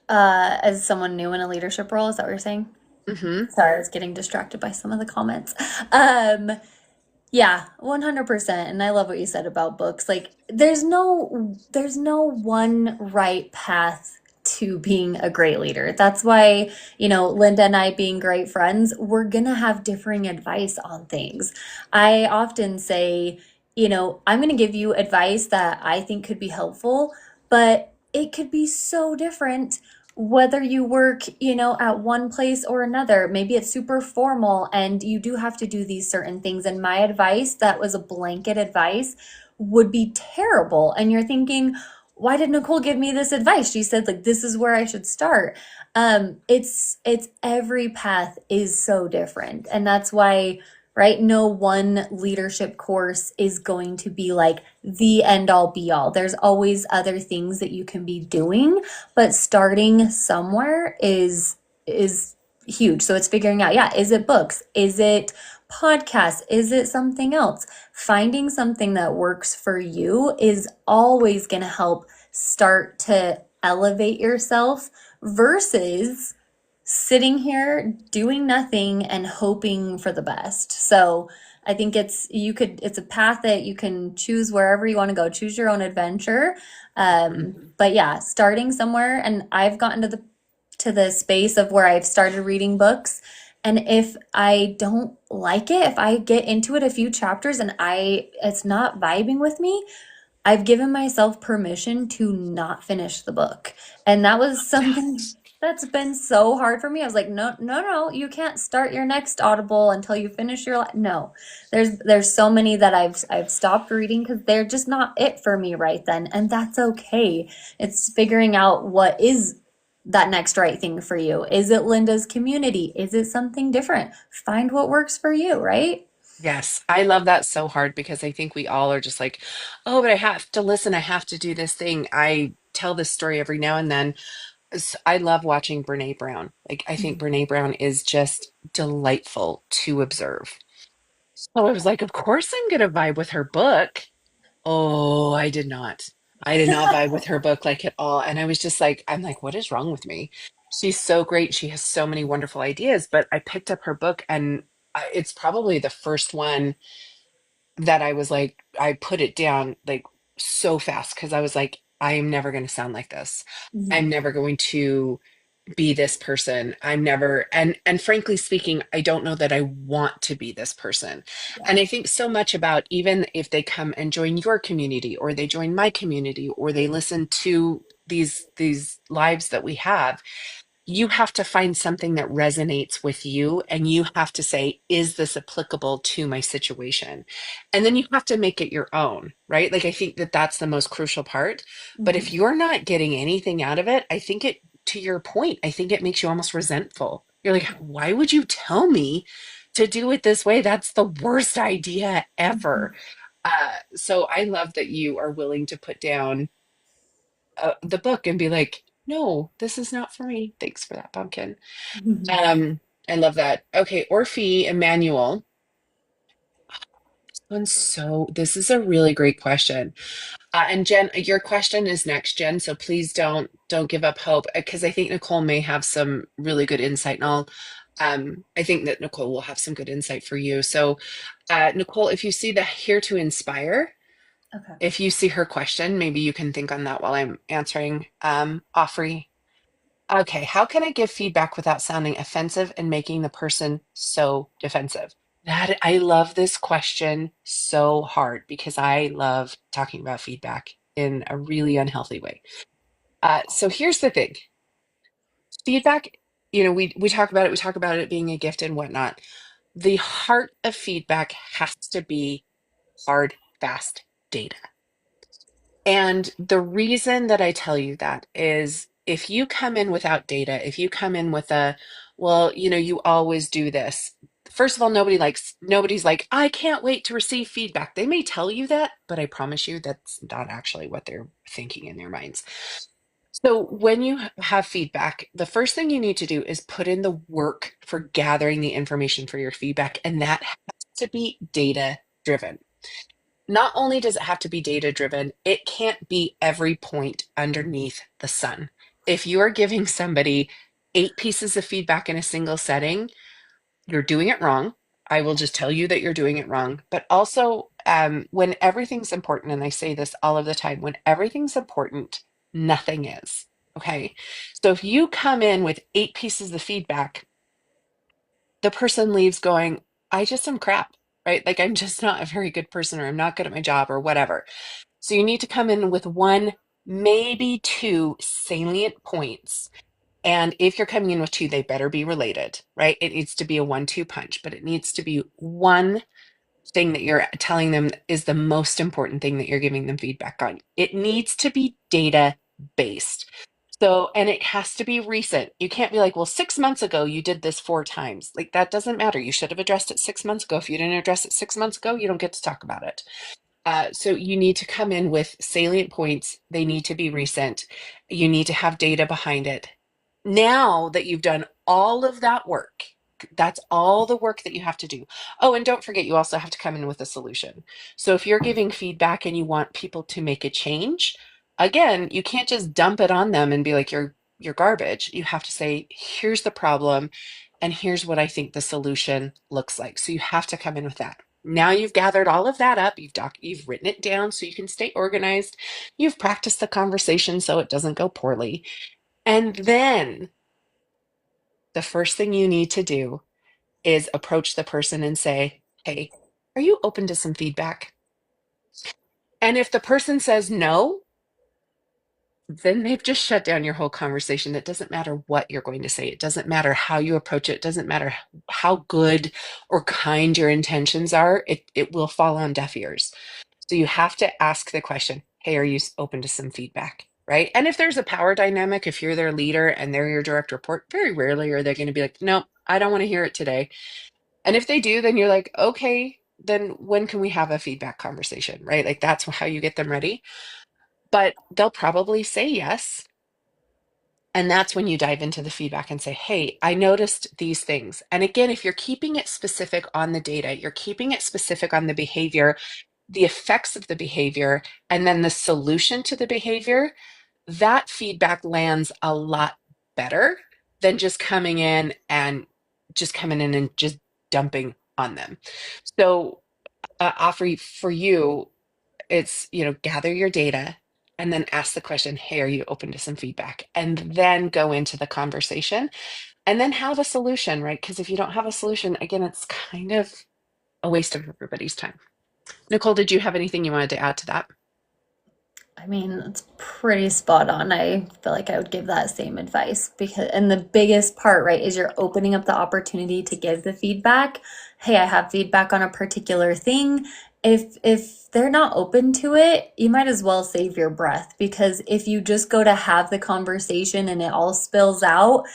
As someone new in a leadership role, is that what you're saying? Hmm. Sorry, I was getting distracted by some of the comments. Um, Yeah, 100%. And I love what you said about books. Like there's no one right path to being a great leader. That's why, Linda and I being great friends, we're gonna have differing advice on things. I often say, I'm gonna give you advice that I think could be helpful, but it could be so different whether you work, at one place or another. Maybe it's super formal and you do have to do these certain things. And my advice, that was a blanket advice, would be terrible. And you're thinking, why did Nicole give me this advice? She said like this is where I should start. It's every path is so different. And that's why, right, no one leadership course is going to be like the end all be all. There's always other things that you can be doing, but starting somewhere is huge. So it's figuring out, yeah, is it books? Is it podcasts? Is it something else? Finding something that works for you is always going to help start to elevate yourself versus sitting here doing nothing and hoping for the best. So I think it's a path that you can choose wherever you want to go, choose your own adventure. Mhm. But yeah, starting somewhere, and I've gotten to the space of where I've started reading books. And if I don't like it, if I get into it a few chapters and it's not vibing with me, I've given myself permission to not finish the book. And that was something That. that's been so hard for me. I was like, no, no, no, you can't start your next Audible until you finish no. There's so many that I've stopped reading because they're just not it for me right then. And that's okay. It's figuring out what is that next right thing for you. Is it Linda's community? Is it something different? Find what works for you, right? Yes, I love that so hard because I think we all are just like, oh, but I have to listen. I have to do this thing. I tell this story every now and then. I love watching Brene Brown. Like, I think Brene Brown is just delightful to observe. So I was like, of course I'm going to vibe with her book. Oh, I did not. I did not vibe with her book like at all. And I was just like, I'm like, what is wrong with me? She's so great. She has so many wonderful ideas. But I picked up her book, and it's probably the first one that I was like, I put it down like so fast because I was like, I am never going to sound like this. I'm Mhm. never going to be this person. I'm never, and frankly speaking, I don't know that I want to be this person. Yeah. And I think so much about, even if they come and join your community or they join my community or they listen to these lives that we have, you have to find something that resonates with you, and you have to say, is this applicable to my situation? And then you have to make it your own, right? Like, I think that that's the most crucial part. But if Mhm. you're not getting anything out of it, I think it, to your point, I think it makes you almost resentful. You're like, why would you tell me to do it this way? That's the worst idea ever. Mhm. So I love that you are willing to put down the book and be like, no, this is not for me. Thanks for that, pumpkin. Mhm. Um, I love that. Okay, Orphe Emmanuel. This is a really great question. And Jen, your question is next, Jen. So please don't give up hope, because I think Nicole may have some really good insight, and I think that Nicole will have some good insight for you. So, Nicole, if you see the Here to Inspire, Okay. if you see her question, maybe you can think on that while I'm answering. Offrey. Okay, how can I give feedback without sounding offensive and making the person so defensive? That I love this question so hard because I love talking about feedback in a really unhealthy way. So here's the thing. Feedback, we talk about it being a gift and whatnot. The heart of feedback has to be hard, fast data. And the reason that I tell you that is, if you come in without data, if you come in with well, you always do this. First of all, nobody's like, I can't wait to receive feedback. They may tell you that, but I promise you that's not actually what they're thinking in their minds. So when you have feedback, the first thing you need to do is put in the work for gathering the information for your feedback, and that has to be data driven. Not only does it have to be data driven, it can't be every point underneath the sun. If you are giving somebody 8 pieces of feedback in a single setting, you're doing it wrong. I will just tell you that you're doing it wrong. But also, when everything's important, and I say this all of the time, when everything's important, nothing is. Okay. So if you come in with 8 pieces of feedback, the person leaves going, I just am crap, right? Like, I'm just not a very good person, or I'm not good at my job, or whatever. So you need to come in with one, maybe two salient points. And if you're coming in with two, they better be related, right? It needs to be a 1-2 punch, but it needs to be one thing that you're telling them is the most important thing that you're giving them feedback on. It needs to be data based. So, and it has to be recent. You can't be like, well, 6 months ago, you did this 4 times. Like, that doesn't matter. You should have addressed it 6 months ago. If you didn't address it 6 months ago, you don't get to talk about it. So you need to come in with salient points. They need to be recent. You need to have data behind it. Now that you've done all of that work, that's all the work that you have to do. Oh, and don't forget, you also have to come in with a solution. So if you're giving feedback and you want people to make a change, again, you can't just dump it on them and be like, you're garbage. You have to say, here's the problem, and here's what I think the solution looks like. So you have to come in with that. Now you've gathered all of that up, you've written it down so you can stay organized. You've practiced the conversation so it doesn't go poorly. And then the first thing you need to do is approach the person and say, "Hey, are you open to some feedback?" And if the person says no, then they've just shut down your whole conversation. It doesn't matter what you're going to say. It doesn't matter how you approach it. It doesn't matter how good or kind your intentions are. It will fall on deaf ears. So you have to ask the question, hey, are you open to some feedback? Right. And if there's a power dynamic, if you're their leader and they're your direct report, very rarely are they going to be like, no, I don't want to hear it today. And if they do, then you're like, okay, then when can we have a feedback conversation? Right. Like that's how you get them ready. But they'll probably say yes. And that's when you dive into the feedback and say, hey, I noticed these things. And again, if you're keeping it specific on the data, you're keeping it specific on the behavior, the effects of the behavior, and then the solution to the behavior, that feedback lands a lot better than just coming in and just dumping on them. So, Offer for you, it's, gather your data and then ask the question, hey, are you open to some feedback? And then go into the conversation and then have a solution, right? Because if you don't have a solution, again, it's kind of a waste of everybody's time. Nicole, did you have anything you wanted to add to that? I mean, it's pretty spot on. I feel like I would give that same advice because, and the biggest part, right, is you're opening up the opportunity to give the feedback. Hey, I have feedback on a particular thing. If they're not open to it, you might as well save your breath because if you just go to have the conversation and it all spills out,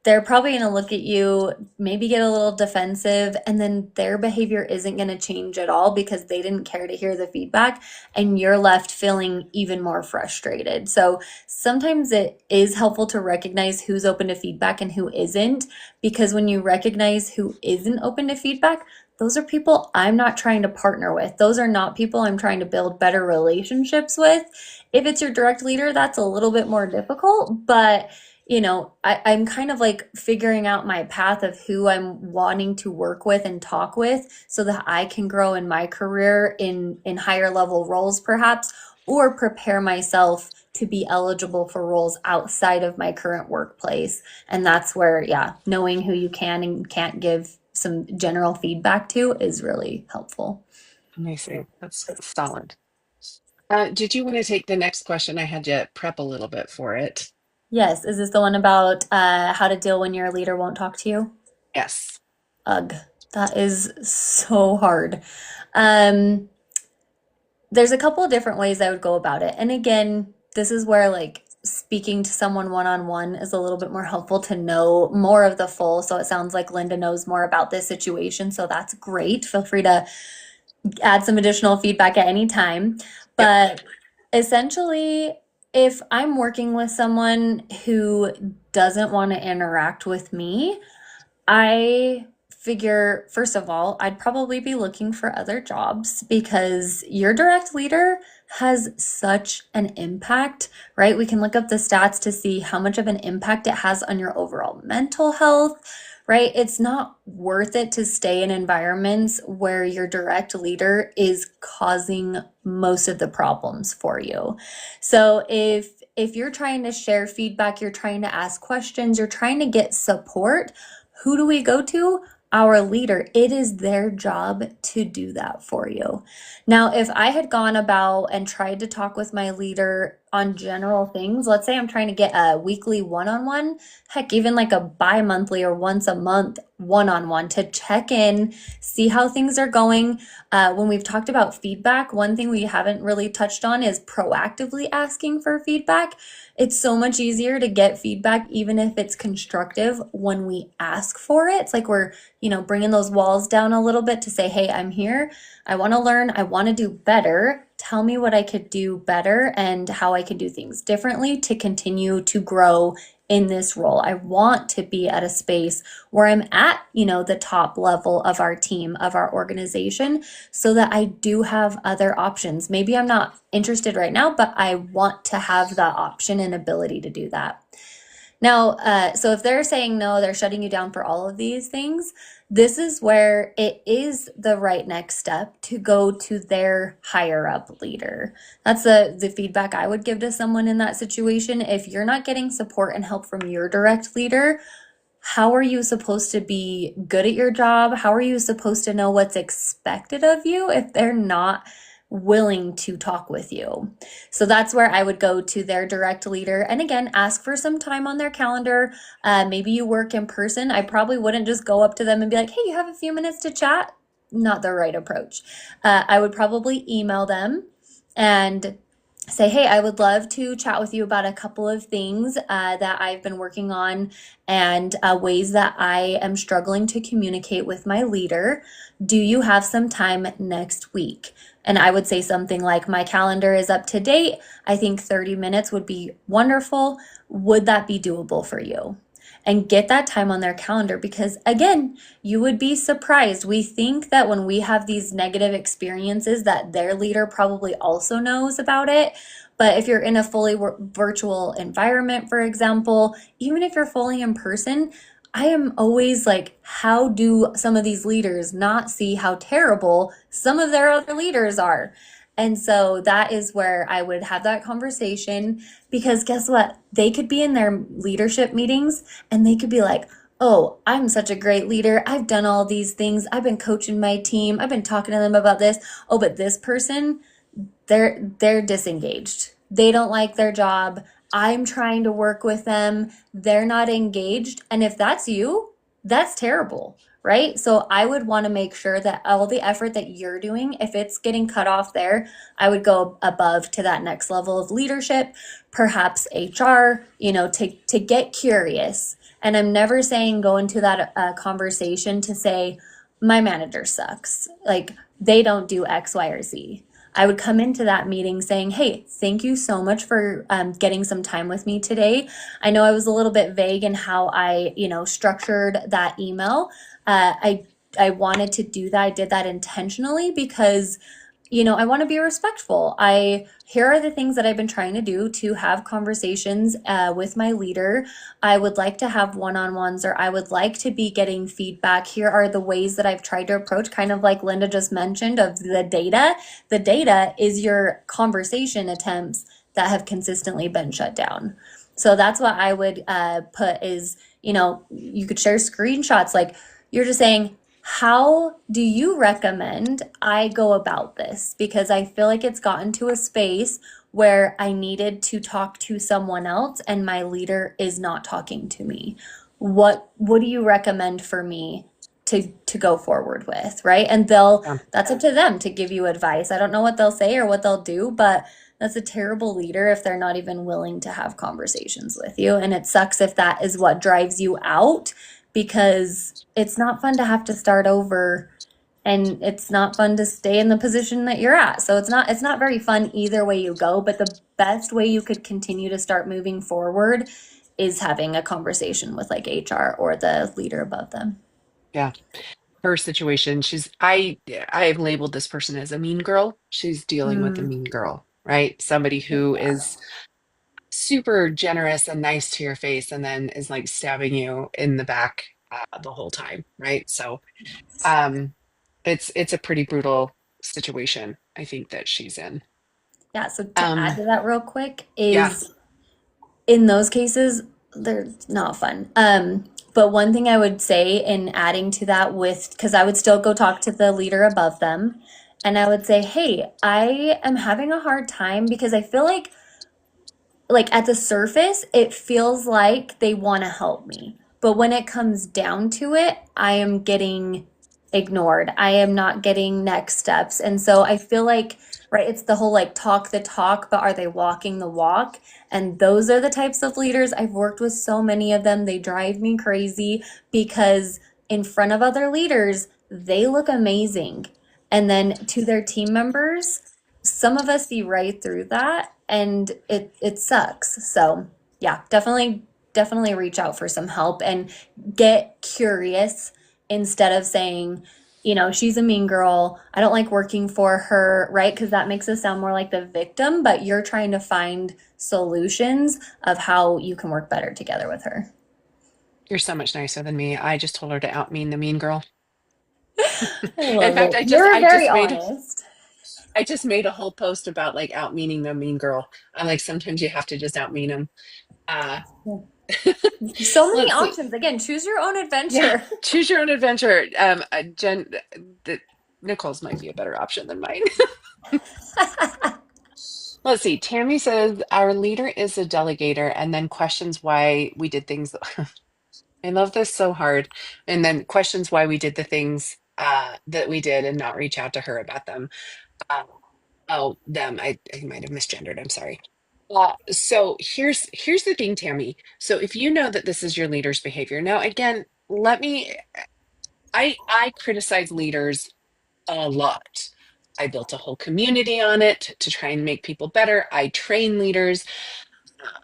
they're probably going to look at you, maybe get a little defensive, and then their behavior isn't going to change at all because they didn't care to hear the feedback, and you're left feeling even more frustrated. So sometimes it is helpful to recognize who's open to feedback and who isn't, because when you recognize who isn't open to feedback, those are people I'm not trying to partner with. Those are not people I'm trying to build better relationships with. If it's your direct leader, that's a little bit more difficult, but I'm kind of like figuring out my path of who I'm wanting to work with and talk with so that I can grow in my career in higher level roles perhaps, or prepare myself to be eligible for roles outside of my current workplace. And that's where, yeah, knowing who you can and can't give some general feedback to is really helpful. Amazing. That's solid. Did you want to take the next question? I had to prep a little bit for it. Yes, is this the one about how to deal when your leader won't talk to you? Yes. Ugh, that is so hard. Um, there's a couple of different ways I would go about it. And again, this is where like speaking to someone one on one is a little bit more helpful to know more of the full. So it sounds like Linda knows more about this situation. So that's great. Feel free to add some additional feedback at any time. Yep. But essentially, if I'm working with someone who doesn't want to interact with me, I figure, first of all, I'd probably be looking for other jobs because your direct leader has such an impact, right? We can look up the stats to see how much of an impact it has on your overall mental health, right? It's not worth it to stay in environments where your direct leader is causing most of the problems for you. So if you're trying to share feedback, you're trying to ask questions, you're trying to get support, who do we go to? Our leader. It is their job to do that for you. Now, if I had gone about and tried to talk with my leader on general things. Let's say I'm trying to get a weekly one-on-one, heck, even like a bi-monthly or once a month one-on-one to check in, see how things are going. When we've talked about feedback, one thing we haven't really touched on is proactively asking for feedback. It's so much easier to get feedback, even if it's constructive, when we ask for it. It's like we're, bringing those walls down a little bit to say, hey, I'm here. I want to learn. I want to do better. Tell me what I could do better and how I can do things differently to continue to grow in this role. I want to be at a space where I'm at, the top level of our team, of our organization, so that I do have other options. Maybe I'm not interested right now, but I want to have the option and ability to do that. Now, so if they're saying no, they're shutting you down for all of these things, this is where it is the right next step to go to their higher up leader. That's the feedback I would give to someone in that situation. If you're not getting support and help from your direct leader, how are you supposed to be good at your job? How are you supposed to know what's expected of you if they're not willing to talk with you? So that's where I would go to their direct leader. And again, ask for some time on their calendar. Maybe you work in person. I probably wouldn't just go up to them and be like, hey, you have a few minutes to chat? Not the right approach. I would probably email them and say, hey, I would love to chat with you about a couple of things that I've been working on and ways that I am struggling to communicate with my leader. Do you have some time next week? And I would say something like, my calendar is up to date. I think 30 minutes would be wonderful. Would that be doable for you? And get that time on their calendar, because again, you would be surprised. We think that when we have these negative experiences that their leader probably also knows about it. But if you're in a fully virtual environment, for example, even if you're fully in person, I am always like, how do some of these leaders not see how terrible some of their other leaders are? And so that is where I would have that conversation, because guess what? They could be in their leadership meetings and they could be like, oh, I'm such a great leader. I've done all these things. I've been coaching my team. I've been talking to them about this. Oh, but this person, they're disengaged. They don't like their job. I'm trying to work with them. They're not engaged. And if that's you, that's terrible, right? So I would want to make sure that all the effort that you're doing, if it's getting cut off there, I would go above to that next level of leadership, perhaps HR, to get curious. And I'm never saying go into that conversation to say, my manager sucks. Like, they don't do X, Y, or Z. I would come into that meeting saying, hey, thank you so much for getting some time with me today. I know I was a little bit vague in how I, structured that email. I wanted to do that. I did that intentionally because, I want to be respectful. Here are the things that I've been trying to do to have conversations with my leader. I would like to have one-on-ones, or I would like to be getting feedback. Here are the ways that I've tried to approach, kind of like Linda just mentioned, of the data. The data is your conversation attempts that have consistently been shut down. So that's what I would put is, you could share screenshots. Like, you're just saying, how do you recommend I go about this? Because I feel like it's gotten to a space where I needed to talk to someone else and my leader is not talking to me. What do you recommend for me to go forward with, right? And Yeah. that's up to them to give you advice. I don't know what they'll say or what they'll do, but that's a terrible leader if they're not even willing to have conversations with you. And it sucks if that is what drives you out, because it's not fun to have to start over, and it's not fun to stay in the position that you're at. So it's not very fun either way you go, but the best way you could continue to start moving forward is having a conversation with like HR or the leader above them. Yeah. Her situation, I've labeled this person as a mean girl. She's dealing with a Mm, mean girl, right? Somebody who is super generous and nice to your face and then is like stabbing you in the back the whole time, right? So um it's a pretty brutal situation, I think, that she's in. yeah. So to Um add to that real quick yeah. is, in those cases, they're not fun. But one thing I would say in adding to that, because I would still go talk to the leader above them, and I would say, hey, I am having a hard time because I feel like like at the surface, it feels like they want to help me. But when it comes down to it, I am getting ignored. I am not getting next steps. And so I feel like, right, it's the whole like talk the talk, but are they walking the walk? And those are the types of leaders. I've worked with so many of them. They drive me crazy because in front of other leaders, they look amazing. And then to their team members, some of us see right through that and it sucks. So yeah, definitely reach out for some help and get curious instead of saying, she's a mean girl. I don't like working for her, right? Because that makes us sound more like the victim, but you're trying to find solutions of how you can work better together with her. You're so much nicer than me. I just told her to out mean the mean girl. I In love fact, it. I just You're I very just made honest. I just made a whole post about like out meaning the mean girl. I'm like, sometimes you have to just out mean them. Uh, So many let's see. options. Again, choose your own Yeah, adventure. choose your own adventure. Jen, the, Nicole's might be a better option than mine. Let's see. Tammy says our leader is a delegator and then questions why we did things. I love this so hard. And then questions why we did the things that we did and not reach out to her about them. Uh, oh, them. I might have misgendered. I'm sorry. So here's the thing, Tammy. So if you know that this is your leader's behavior, now again, I criticize leaders a lot. I built a whole community on it to try and make people better. I train leaders.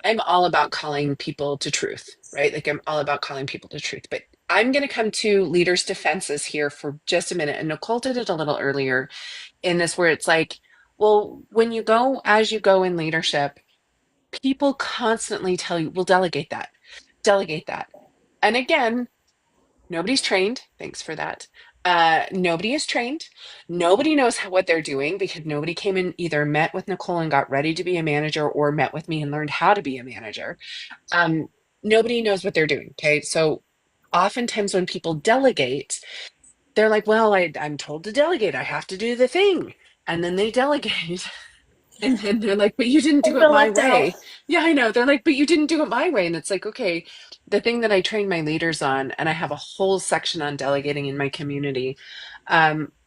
I'm all about calling people to truth, right? Like I'm all about calling people to truth. But I'm going to come to leaders' defenses here for just a minute. And Nicole did it a little earlier in this, where it's like, well, when you go as you go in leadership, people constantly tell you, well, delegate that, delegate that. And again, nobody's trained. Thanks for that. Nobody is trained. Nobody knows what they're doing because nobody came and either met with Nicole and got ready to be a manager or met with me and learned how to be a manager. Um, Nobody knows what they're doing. Okay. So oftentimes when people delegate, they're like, well, I'm told to delegate. I have to do the thing. And then they delegate. And then they're like, but you didn't I do it feel my left out. way. Yeah, I know. They're like, but you didn't do it my way. And it's like, okay, the thing that I train my leaders on, and I have a whole section on delegating in my community,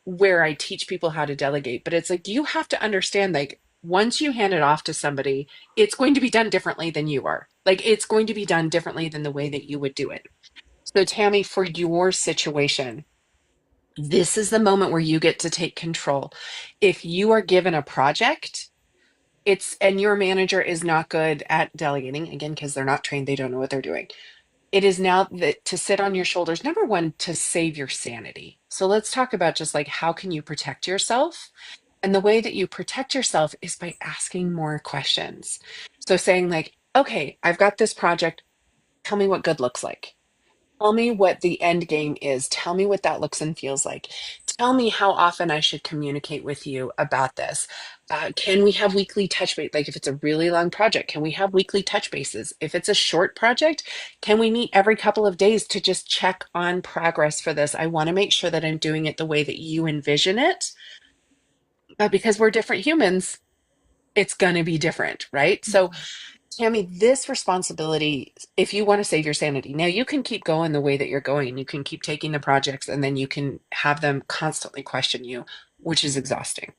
where I teach people how to delegate. But it's like, you have to understand, like, once you hand it off to somebody, it's going to be done differently than you are. Like, it's going to be done differently than the way that you would do it. So, Tammy, for your situation, this is the moment where you get to take control. If you are given a project, and your manager is not good at delegating again because they're not trained, they don't know what they're doing. It is now that to sit on your shoulders, number one, to save your sanity. So let's talk about just like how can you protect yourself, and the way that you protect yourself is by asking more questions. So saying like, okay, I've got this project, tell me what good looks like. Tell me what the end game is. Tell me what that looks and feels like. Tell me how often I should communicate with you about this. Can we have weekly touch base? Like if it's a really long project, can we have weekly touch bases? If it's a short project, can we meet every couple of days to just check on progress for this? I want to make sure that I'm doing it the way that you envision it, because we're different humans. It's going to be different, right? So Tammy, this responsibility, if you want to save your sanity, now you can keep going the way that you're going. You can keep taking the projects and then you can have them constantly question you, which is exhausting.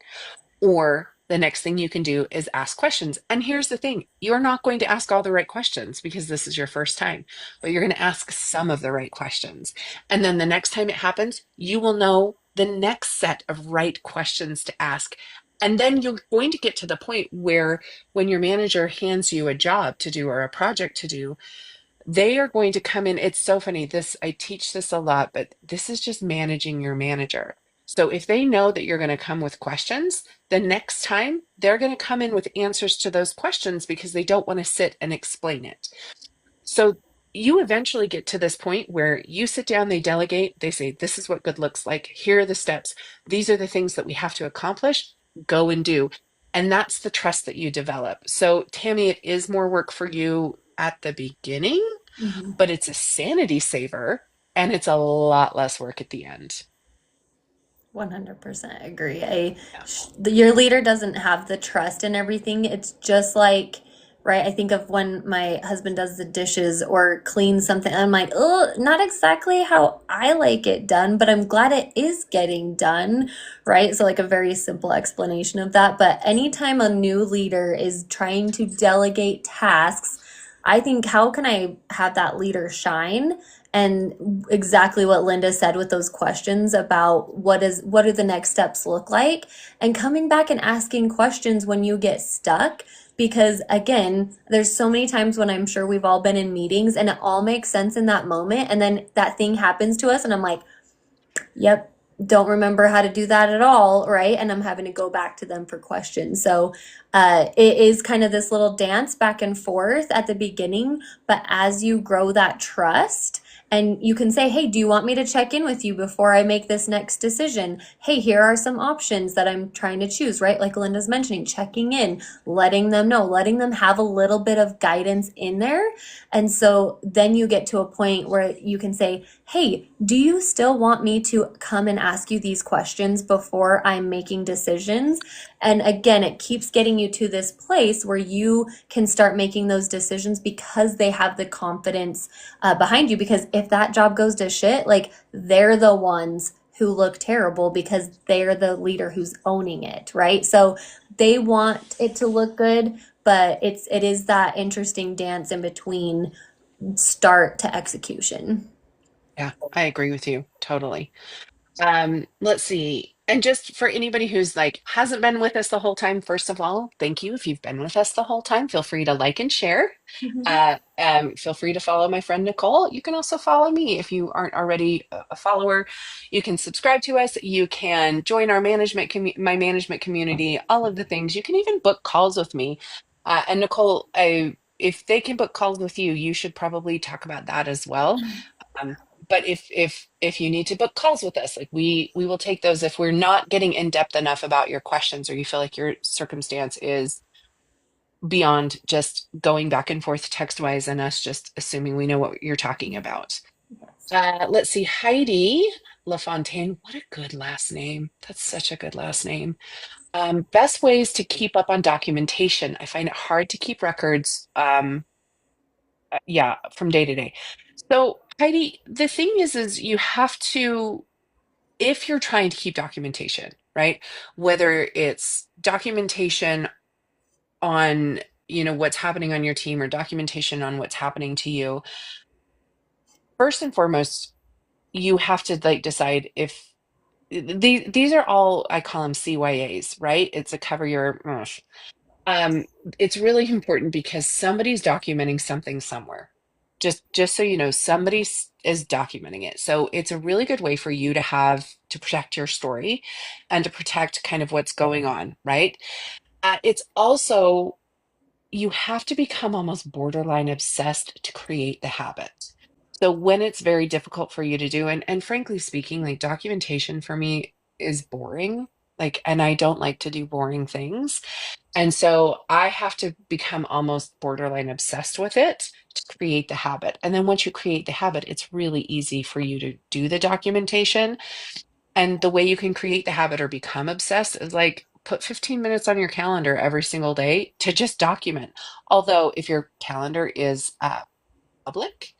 Or the next thing you can do is ask questions. And here's the thing, you're not going to ask all the right questions because this is your first time, but you're going to ask some of the right questions. And then the next time it happens, you will know the next set of right questions to ask. And then you're going to get to the point where when your manager hands you a job to do or a project to do, they are going to come in. It's so funny. I teach this a lot, but this is just managing your manager. So if they know that you're going to come with questions, the next time they're going to come in with answers to those questions because they don't want to sit and explain it. So you eventually get to this point where you sit down, they delegate, they say, this is what good looks like. Here are the steps. These are the things that we have to accomplish. Go and do. And that's the trust that you develop. So, Tammy, it is more work for you at the beginning, Mhm. but it's a sanity saver and it's a lot less work at the end. 100% agree. Yeah. Your leader doesn't have the trust in everything. It's just like right? I think of when my husband does the dishes or cleans something, I'm like, oh, not exactly how I like it done, but I'm glad it is getting done, right? So, like a very simple explanation of that. But anytime a new leader is trying to delegate tasks, I think, how can I have that leader shine? And exactly what Linda said with those questions about what do the next steps look like, and coming back and asking questions when you get stuck, because again, there's so many times when I'm sure we've all been in meetings and it all makes sense in that moment, and then that thing happens to us and I'm like, yep, don't remember how to do that at all, right? And I'm having to go back to them for questions. So it is kind of this little dance back and forth at the beginning, but as you grow that trust, and you can say, hey, do you want me to check in with you before I make this next decision? Hey, here are some options that I'm trying to choose, right? Like Linda's mentioning, checking in, letting them know, letting them have a little bit of guidance in there. And so then you get to a point where you can say, hey, do you still want me to come and ask you these questions before I'm making decisions? And again, it keeps getting you to this place where you can start making those decisions because they have the confidence behind you. Because if that job goes to shit, like they're the ones who look terrible because they're the leader who's owning it, right? So they want it to look good, but it is that interesting dance in between start to execution. Yeah, I agree with you totally. Let's see. And just for anybody who's like hasn't been with us the whole time, first of all, thank you. If you've been with us the whole time, feel free to like and share. Mhm. Feel free to follow my friend Nicole. You can also follow me if you aren't already a follower. You can subscribe to us. You can join our my management community. All of the things. You can even book calls with me. And Nicole, if they can book calls with you, you should probably talk about that as well. Um, but if you need to book calls with us, like we will take those if we're not getting in depth enough about your questions, or you feel like your circumstance is beyond just going back and forth text wise and us just assuming we know what you're talking about. Let's see, Heidi LaFontaine. What a good last name. That's such a good last name. Best ways to keep up on documentation. I find it hard to keep records. Yeah, from day to day. So, Heidi, the thing is you have to, if you're trying to keep documentation, right? Whether it's documentation on, what's happening on your team or documentation on what's happening to you, first and foremost, you have to like decide if these are all, I call them CYAs, right? It's a cover your, um, it's really important because somebody's documenting something somewhere. Just so you know, somebody is documenting it. So it's a really good way for you to have to protect your story and to protect kind of what's going on, right? It's also you have to become almost borderline obsessed to create the habit. So when it's very difficult for you to do, and frankly speaking, like documentation for me is boring. Like, and I don't like to do boring things. And so I have to become almost borderline obsessed with it to create the habit. And then once you create the habit, it's really easy for you to do the documentation. And the way you can create the habit or become obsessed is like put 15 minutes on your calendar every single day to just document. Although, if your calendar is public,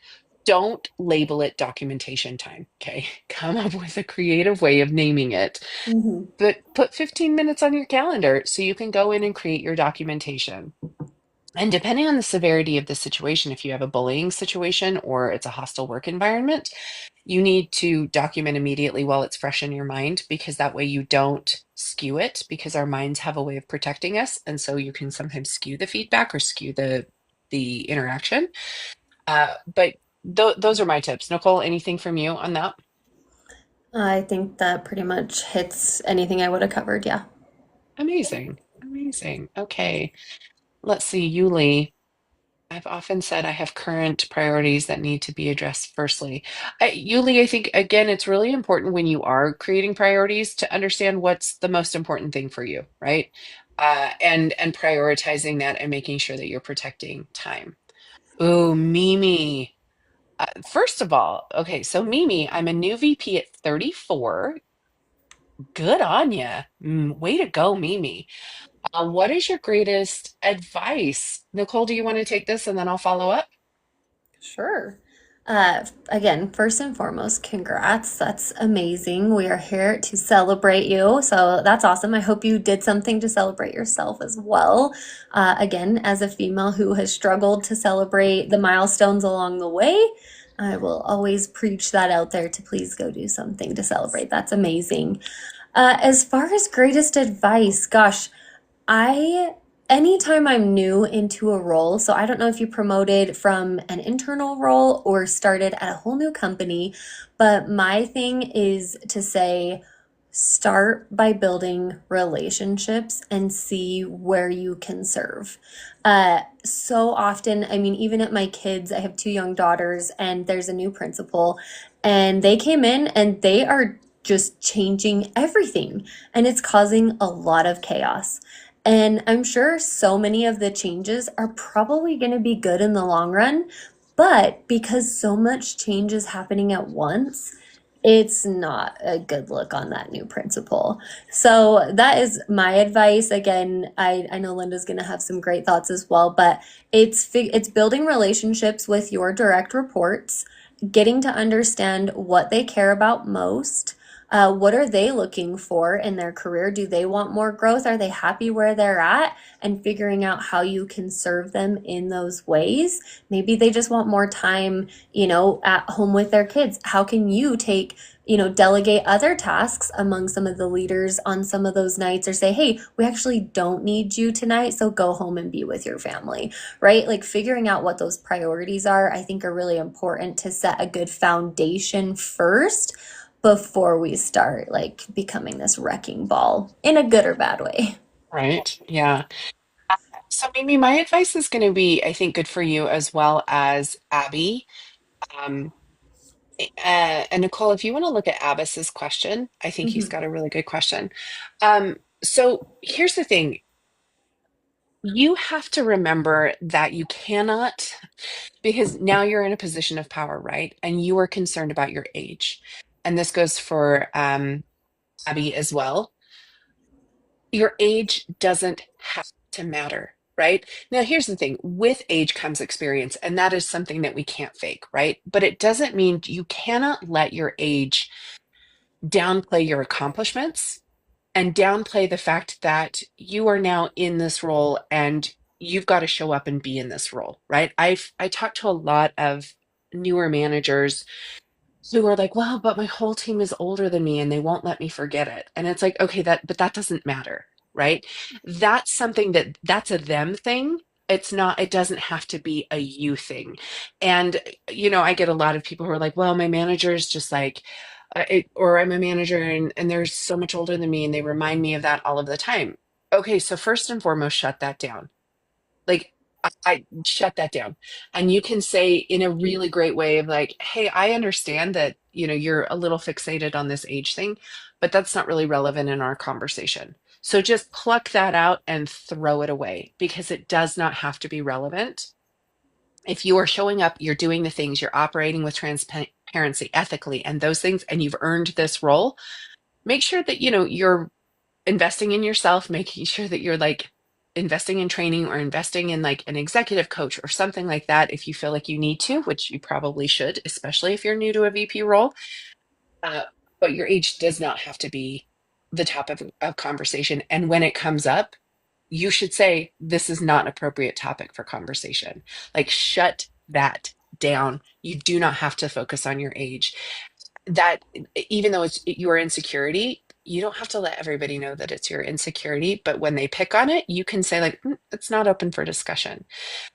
don't label it documentation time. Okay. Come up with a creative way of naming it, Mhm. but put 15 minutes on your calendar so you can go in and create your documentation. And depending on the severity of the situation, if you have a bullying situation or it's a hostile work environment, you need to document immediately while it's fresh in your mind because that way you don't skew it because our minds have a way of protecting us. And so you can sometimes skew the feedback or skew the interaction. But those are my tips. Nicole, anything from you on that? I think that pretty much hits anything I would have covered. Yeah. Amazing. Amazing. Okay. Let's see, Yuli. I've often said I have current priorities that need to be addressed firstly. Yuli, I think again, it's really important when you are creating priorities to understand what's the most important thing for you, right? And prioritizing that and making sure that you're protecting time. Ooh, Mimi. First of all, okay, so Mimi, I'm a new VP at 34. Good on ya. Way to go, Mimi. What is your greatest advice? Nicole, do you want to take this and then I'll follow up? Sure. Again, first and foremost, congrats. That's amazing. We are here to celebrate you. So that's awesome. I hope you did something to celebrate yourself as well. Again, as a female who has struggled to celebrate the milestones along the way, I will always preach that out there to please go do something to celebrate. That's amazing. As far as greatest advice, gosh, I anytime I'm new into a role, so I don't know if you promoted from an internal role or started at a whole new company, but my thing is to say start by building relationships and see where you can serve. So often, I mean, even at my kids, I have two young daughters, and there's a new principal, and they came in and they are just changing everything, and it's causing a lot of chaos. And I'm sure so many of the changes are probably going to be good in the long run, but because so much change is happening at once, it's not a good look on that new principal. So that is my advice. Again, I know Linda's going to have some great thoughts as well, but it's building relationships with your direct reports, getting to understand what they care about most. What are they looking for in their career? Do they want more growth? Are they happy where they're at? And figuring out how you can serve them in those ways. Maybe they just want more time, at home with their kids. How can you delegate other tasks among some of the leaders on some of those nights, or say, hey, we actually don't need you tonight, so go home and be with your family, right? Like figuring out what those priorities are, I think are really important to set a good foundation first before we start like becoming this wrecking ball in a good or bad way. Right. Yeah. So maybe my advice is going to be, I think, good for you as well as Abby. Um, and Nicole, if you want to look at Abbas's question, I think he's Mhm. got a really good question. So here's the thing. You have to remember that you cannot, because now you're in a position of power, right? And you are concerned about your age. And this goes for Abby as well. Your age doesn't have to matter, right? Now, here's the thing, with age comes experience, and that is something that we can't fake, right? But it doesn't mean you cannot let your age downplay your accomplishments and downplay the fact that you are now in this role and you've got to show up and be in this role, right? I talk to a lot of newer managers who are like, well, but my whole team is older than me and they won't let me forget it. And it's like, okay, but that doesn't matter, right? That's something that's a them thing. It's not, it doesn't have to be a you thing. And, I get a lot of people who are like, well, my manager is just like, or I'm a manager and they're so much older than me and they remind me of that all of the time. Okay, so first and foremost, shut that down. Like I shut that down. And you can say in a really great way of like, hey, I understand that, you're a little fixated on this age thing, but that's not really relevant in our conversation. So just pluck that out and throw it away because it does not have to be relevant. If you are showing up, you're doing the things, you're operating with transparency, ethically, and those things, and you've earned this role, make sure that, you're investing in yourself, making sure that you're like investing in training or investing in like an executive coach or something like that if you feel like you need to, which you probably should, especially if you're new to a VP role. Uh, but your age does not have to be the topic of conversation. And when it comes up, you should say, this is not an appropriate topic for conversation. Like, shut that down. You do not have to focus on your age. That even though it's your insecurity, you don't have to let everybody know that it's your insecurity, but when they pick on it, you can say like, it's not open for discussion.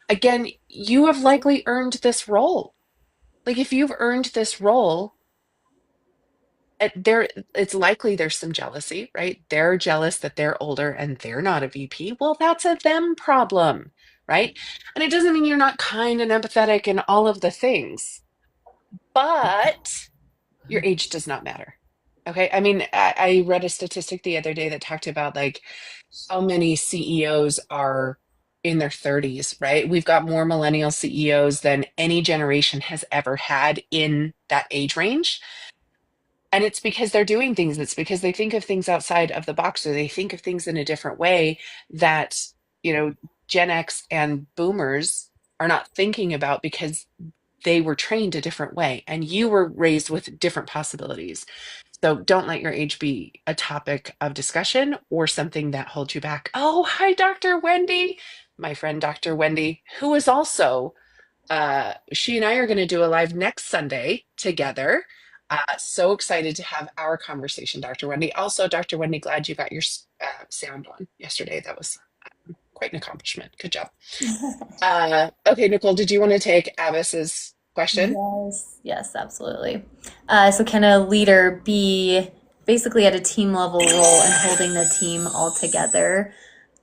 Again, you have likely earned this role. Like if you've earned this role, it's likely there's some jealousy, right? They're jealous that they're older and they're not a VP. Well, that's a them problem, right? And it doesn't mean you're not kind and empathetic and all of the things, but your age does not matter. Okay. I mean, I read a statistic the other day that talked about like how many CEOs are in their 30s, right? We've got more millennial CEOs than any generation has ever had in that age range. And it's because they're doing things. It's because they think of things outside of the box, or they think of things in a different way that, you know, Gen X and boomers are not thinking about because they were trained a different way and you were raised with different possibilities. So don't let your age be a topic of discussion or something that holds you back. Oh, hi, Dr. Wendy, my friend Dr. Wendy, who is also she and I are going to do a live next Sunday together. So excited to have our conversation, Dr. Wendy. Also, Dr. Wendy, glad you got your sound on yesterday. That was quite an accomplishment. Good job. Okay, Nicole, did you want to take Abbas's question? Yes, yes, absolutely. So can a leader be basically at a team level role and holding the team all together?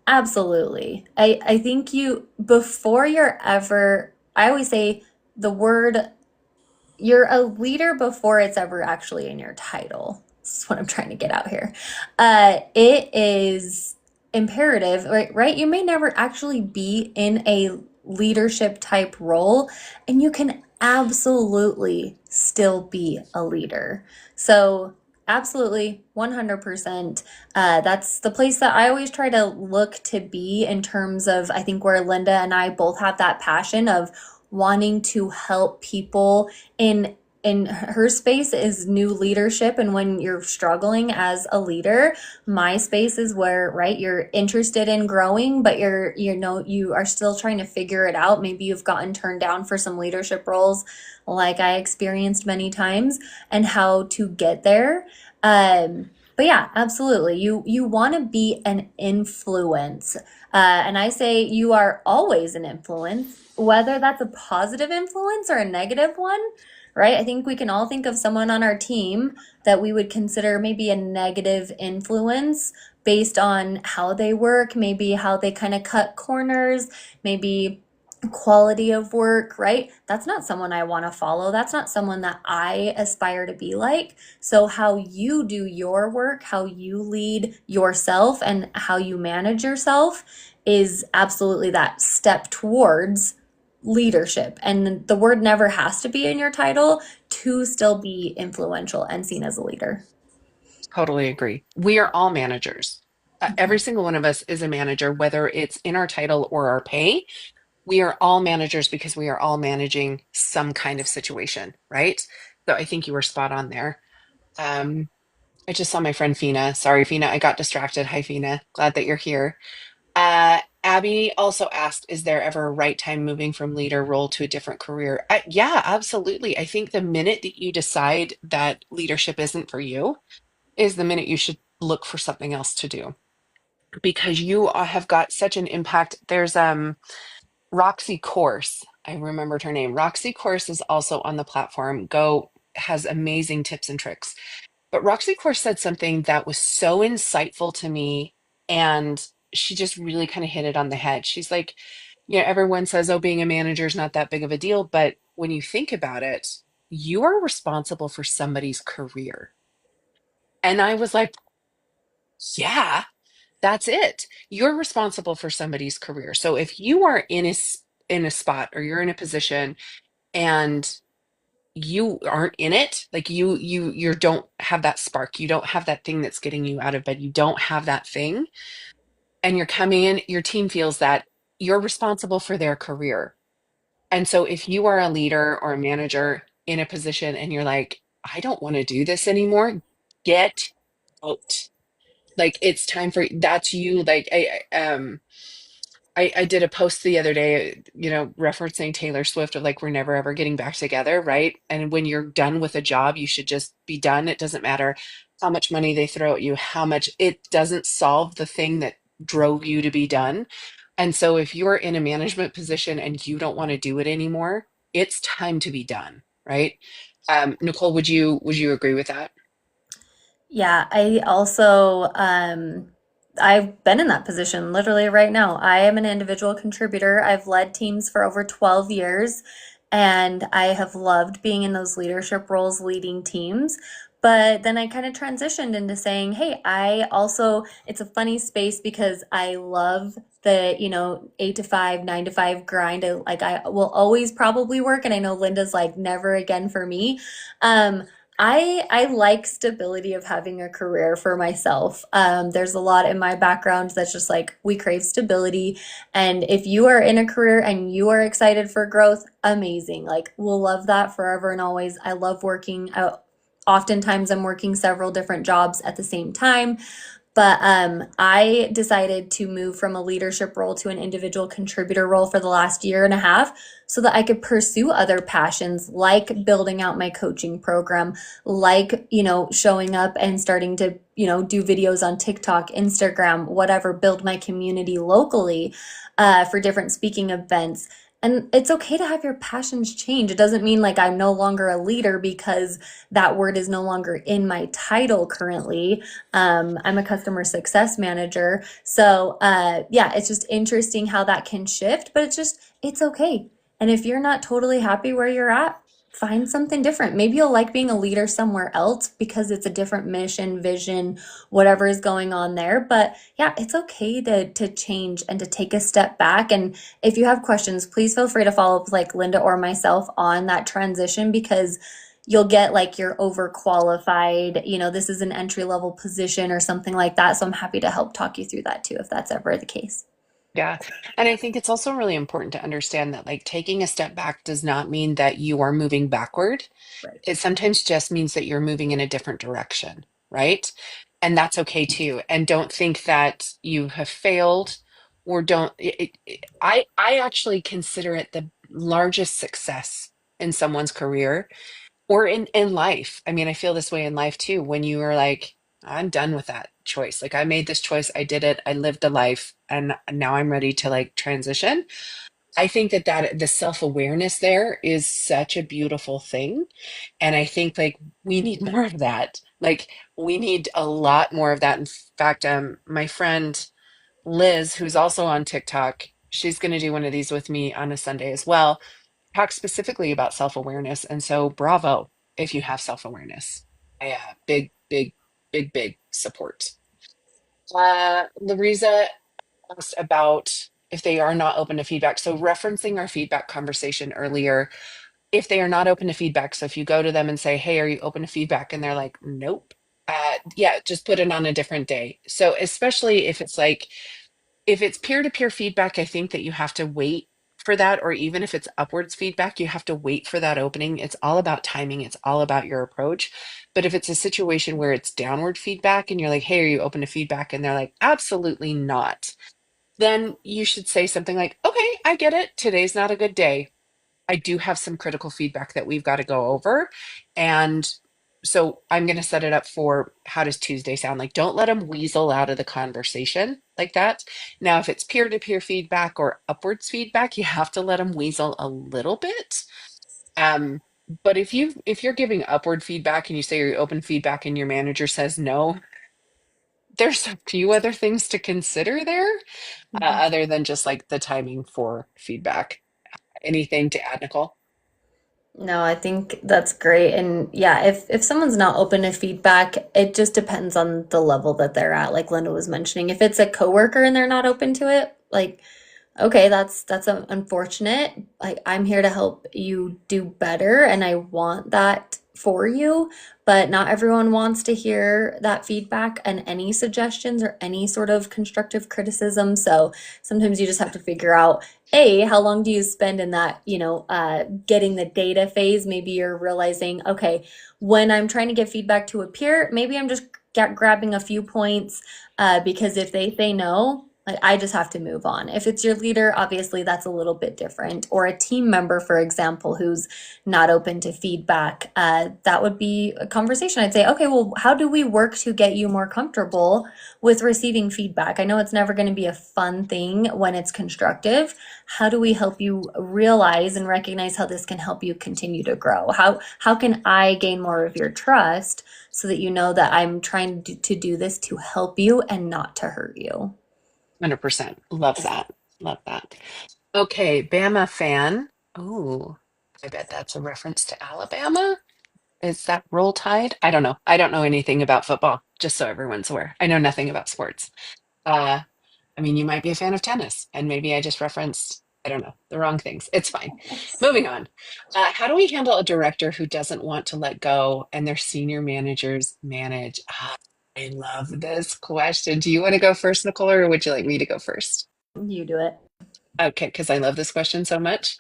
Absolutely. I think you, before you're ever, I always say the word, you're a leader before it's ever actually in your title. This is what I'm trying to get out here. It is imperative, right? You may never actually be in a leadership type role, and you can absolutely still be a leader. So, absolutely, 100%. That's the place that I always try to look to be in terms of, I think, where Linda and I both have that passion of wanting to help people in her space is new leadership. And when you're struggling as a leader, my space is where, right, you're interested in growing, but you are still trying to figure it out. Maybe you've gotten turned down for some leadership roles like I experienced many times, and how to get there. But yeah, absolutely. You want to be an influence. And I say you are always an influence, whether that's a positive influence or a negative one, right? I think we can all think of someone on our team that we would consider maybe a negative influence based on how they work, maybe how they kind of cut corners, maybe quality of work, right? That's not someone I want to follow. That's not someone that I aspire to be like. So, how you do your work, how you lead yourself, and how you manage yourself is absolutely that step towards leadership. And the word never has to be in your title to still be influential and seen as a leader. Totally agree. We are all managers. Every single one of us is a manager, whether it's in our title or our pay. We are all managers because we are all managing some kind of situation, right? So I think you were spot on there. Um, I just saw my friend Fina. Sorry, Fina, I got distracted. Hi, Fina. Glad that you're here. Abby also asked, is there ever a right time moving from leader role to a different career? Yeah, absolutely. I think the minute that you decide that leadership isn't for you is the minute you should look for something else to do because you have got such an impact. There's Roxy Course. I remembered her name. Roxy Course is also on the platform. Go has amazing tips and tricks. But Roxy Course said something that was so insightful to me, and she just really kind of hit it on the head. She's like, everyone says, oh, being a manager is not that big of a deal. But when you think about it, you are responsible for somebody's career. And I was like, yeah, that's it. You're responsible for somebody's career. So if you are in a spot or you're in a position and you aren't in it, like you don't have that spark, you don't have that thing that's getting you out of bed, you don't have that thing, and you're coming in, your team feels that you're responsible for their career. And so if you are a leader or a manager in a position and you're like, I don't want to do this anymore, get out. Like it's time for that's you. Like I did a post the other day, referencing Taylor Swift of like, we're never ever getting back together, right? And when you're done with a job, you should just be done. It doesn't matter how much money they throw at you, how much it doesn't solve the thing that drove you to be done. And so if you're in a management position and you don't want to do it anymore, it's time to be done, right? Nicole, would you agree with that? Yeah, I also I've been in that position literally right now. I am an individual contributor. I've led teams for over 12 years, and I have loved being in those leadership roles leading teams. But then I kind of transitioned into saying, "Hey, I also it's a funny space because I love the, 8 to 5, 9 to 5 grind. I will always probably work, and I know Linda's like never again for me. I like stability of having a career for myself. There's a lot in my background that's just like we crave stability. And if you are in a career and you are excited for growth, amazing. Like we'll love that forever and always. I love working. Oftentimes I'm working several different jobs at the same time. But I decided to move from a leadership role to an individual contributor role for the last year and a half so that I could pursue other passions like building out my coaching program, like, showing up and starting to, do videos on TikTok, Instagram, whatever, build my community locally for different speaking events. And it's okay to have your passions change. It doesn't mean like I'm no longer a leader because that word is no longer in my title currently. I'm a customer success manager. So, yeah, it's just interesting how that can shift, but it's okay. And if you're not totally happy where you're at, find something different. Maybe you'll like being a leader somewhere else because it's a different mission, vision, whatever is going on there. But yeah, it's okay to change and to take a step back. And if you have questions, please feel free to follow up with like Linda or myself on that transition because you'll get like you're overqualified, this is an entry level position or something like that. So I'm happy to help talk you through that too, if that's ever the case. Yeah. And I think it's also really important to understand that like taking a step back does not mean that you are moving backward. Right. It sometimes just means that you're moving in a different direction, right? And that's okay too. And don't think that you have failed or don't I actually consider it the largest success in someone's career or in life. I mean, I feel this way in life too when you are like I'm done with that choice. Like I made this choice, I did it, I lived a life and now I'm ready to like transition. I think that the self-awareness there is such a beautiful thing. And I think like we need more of that. Like we need a lot more of that. In fact, my friend Liz, who's also on TikTok, she's going to do one of these with me on a Sunday as well, talk specifically about self-awareness. And so bravo if you have self-awareness. Big, big, big, big support. Larissa asked about if they are not open to feedback. So referencing our feedback conversation earlier, if they are not open to feedback, so if you go to them and say, "Hey, are you open to feedback?" and they're like, "Nope," yeah, just put it on a different day. So especially if it's like if it's peer-to-peer feedback, I think that you have to wait for that, or even if it's upwards feedback, you have to wait for that opening. It's all about timing, it's all about your approach. But if it's a situation where it's downward feedback and you're like, "Hey, are you open to feedback?" and they're like, "Absolutely not," then you should say something like, "Okay, I get it. Today's not a good day. I do have some critical feedback that we've got to go over. And so I'm going to set it up for how does Tuesday sound? Like, don't let them weasel out of the conversation like that. Now, if it's peer to peer feedback or upwards feedback, you have to let them weasel a little bit. Um, but if you're giving upward feedback and you say you're open feedback and your manager says no, there's a few other things to consider there, Mhm. other than just like the timing for feedback. Anything to add, Nicole? No, I think that's great. And yeah, if someone's not open to feedback, it just depends on the level that they're at, like Linda was mentioning. If it's a coworker and they're not open to it, like okay, that's unfortunate. Like I'm here to help you do better and I want that for you, but not everyone wants to hear that feedback and any suggestions or any sort of constructive criticism. So sometimes you just have to figure out, A, how long do you spend in that, getting the data phase? Maybe you're realizing, okay, when I'm trying to give feedback to a peer, maybe I'm just grabbing a few points because if they say no, like I just have to move on. If it's your leader, obviously that's a little bit different. Or a team member, for example, who's not open to feedback, that would be a conversation. I'd say, okay, well, how do we work to get you more comfortable with receiving feedback? I know it's never going to be a fun thing when it's constructive. How do we help you realize and recognize how this can help you continue to grow? How can I gain more of your trust so that you know that I'm trying to do this to help you and not to hurt you? 100%. Love that. Love that. Okay, Bama fan. Oh, I bet that's a reference to Alabama. Is that Roll Tide? I don't know. I don't know anything about football, just so everyone's aware. I know nothing about sports. Uh, I mean, you might be a fan of tennis, and maybe I just referenced. I don't know, the wrong things. It's fine. Yes. Moving on. How do we handle a director who doesn't want to let go and their senior managers manage? I love this question. Do you want to go first, Nicole, or would you like me to go first? You do it. Okay, because I love this question so much.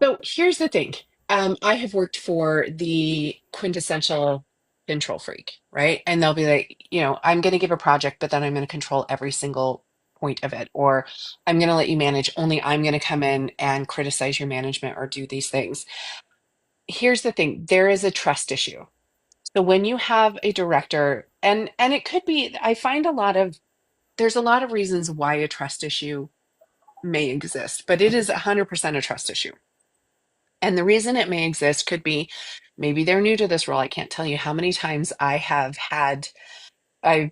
So here's the thing. I have worked for the quintessential control freak, right? And they'll be like, I'm going to give a project, but then I'm going to control every single point of it. Or I'm going to let you manage, only I'm going to come in and criticize your management or do these things. Here's the thing, there is a trust issue. So when you have a director, and it could be, I find there's a lot of reasons why a trust issue may exist, but it is 100% a trust issue. And the reason it may exist could be maybe they're new to this role. I can't tell you how many times I've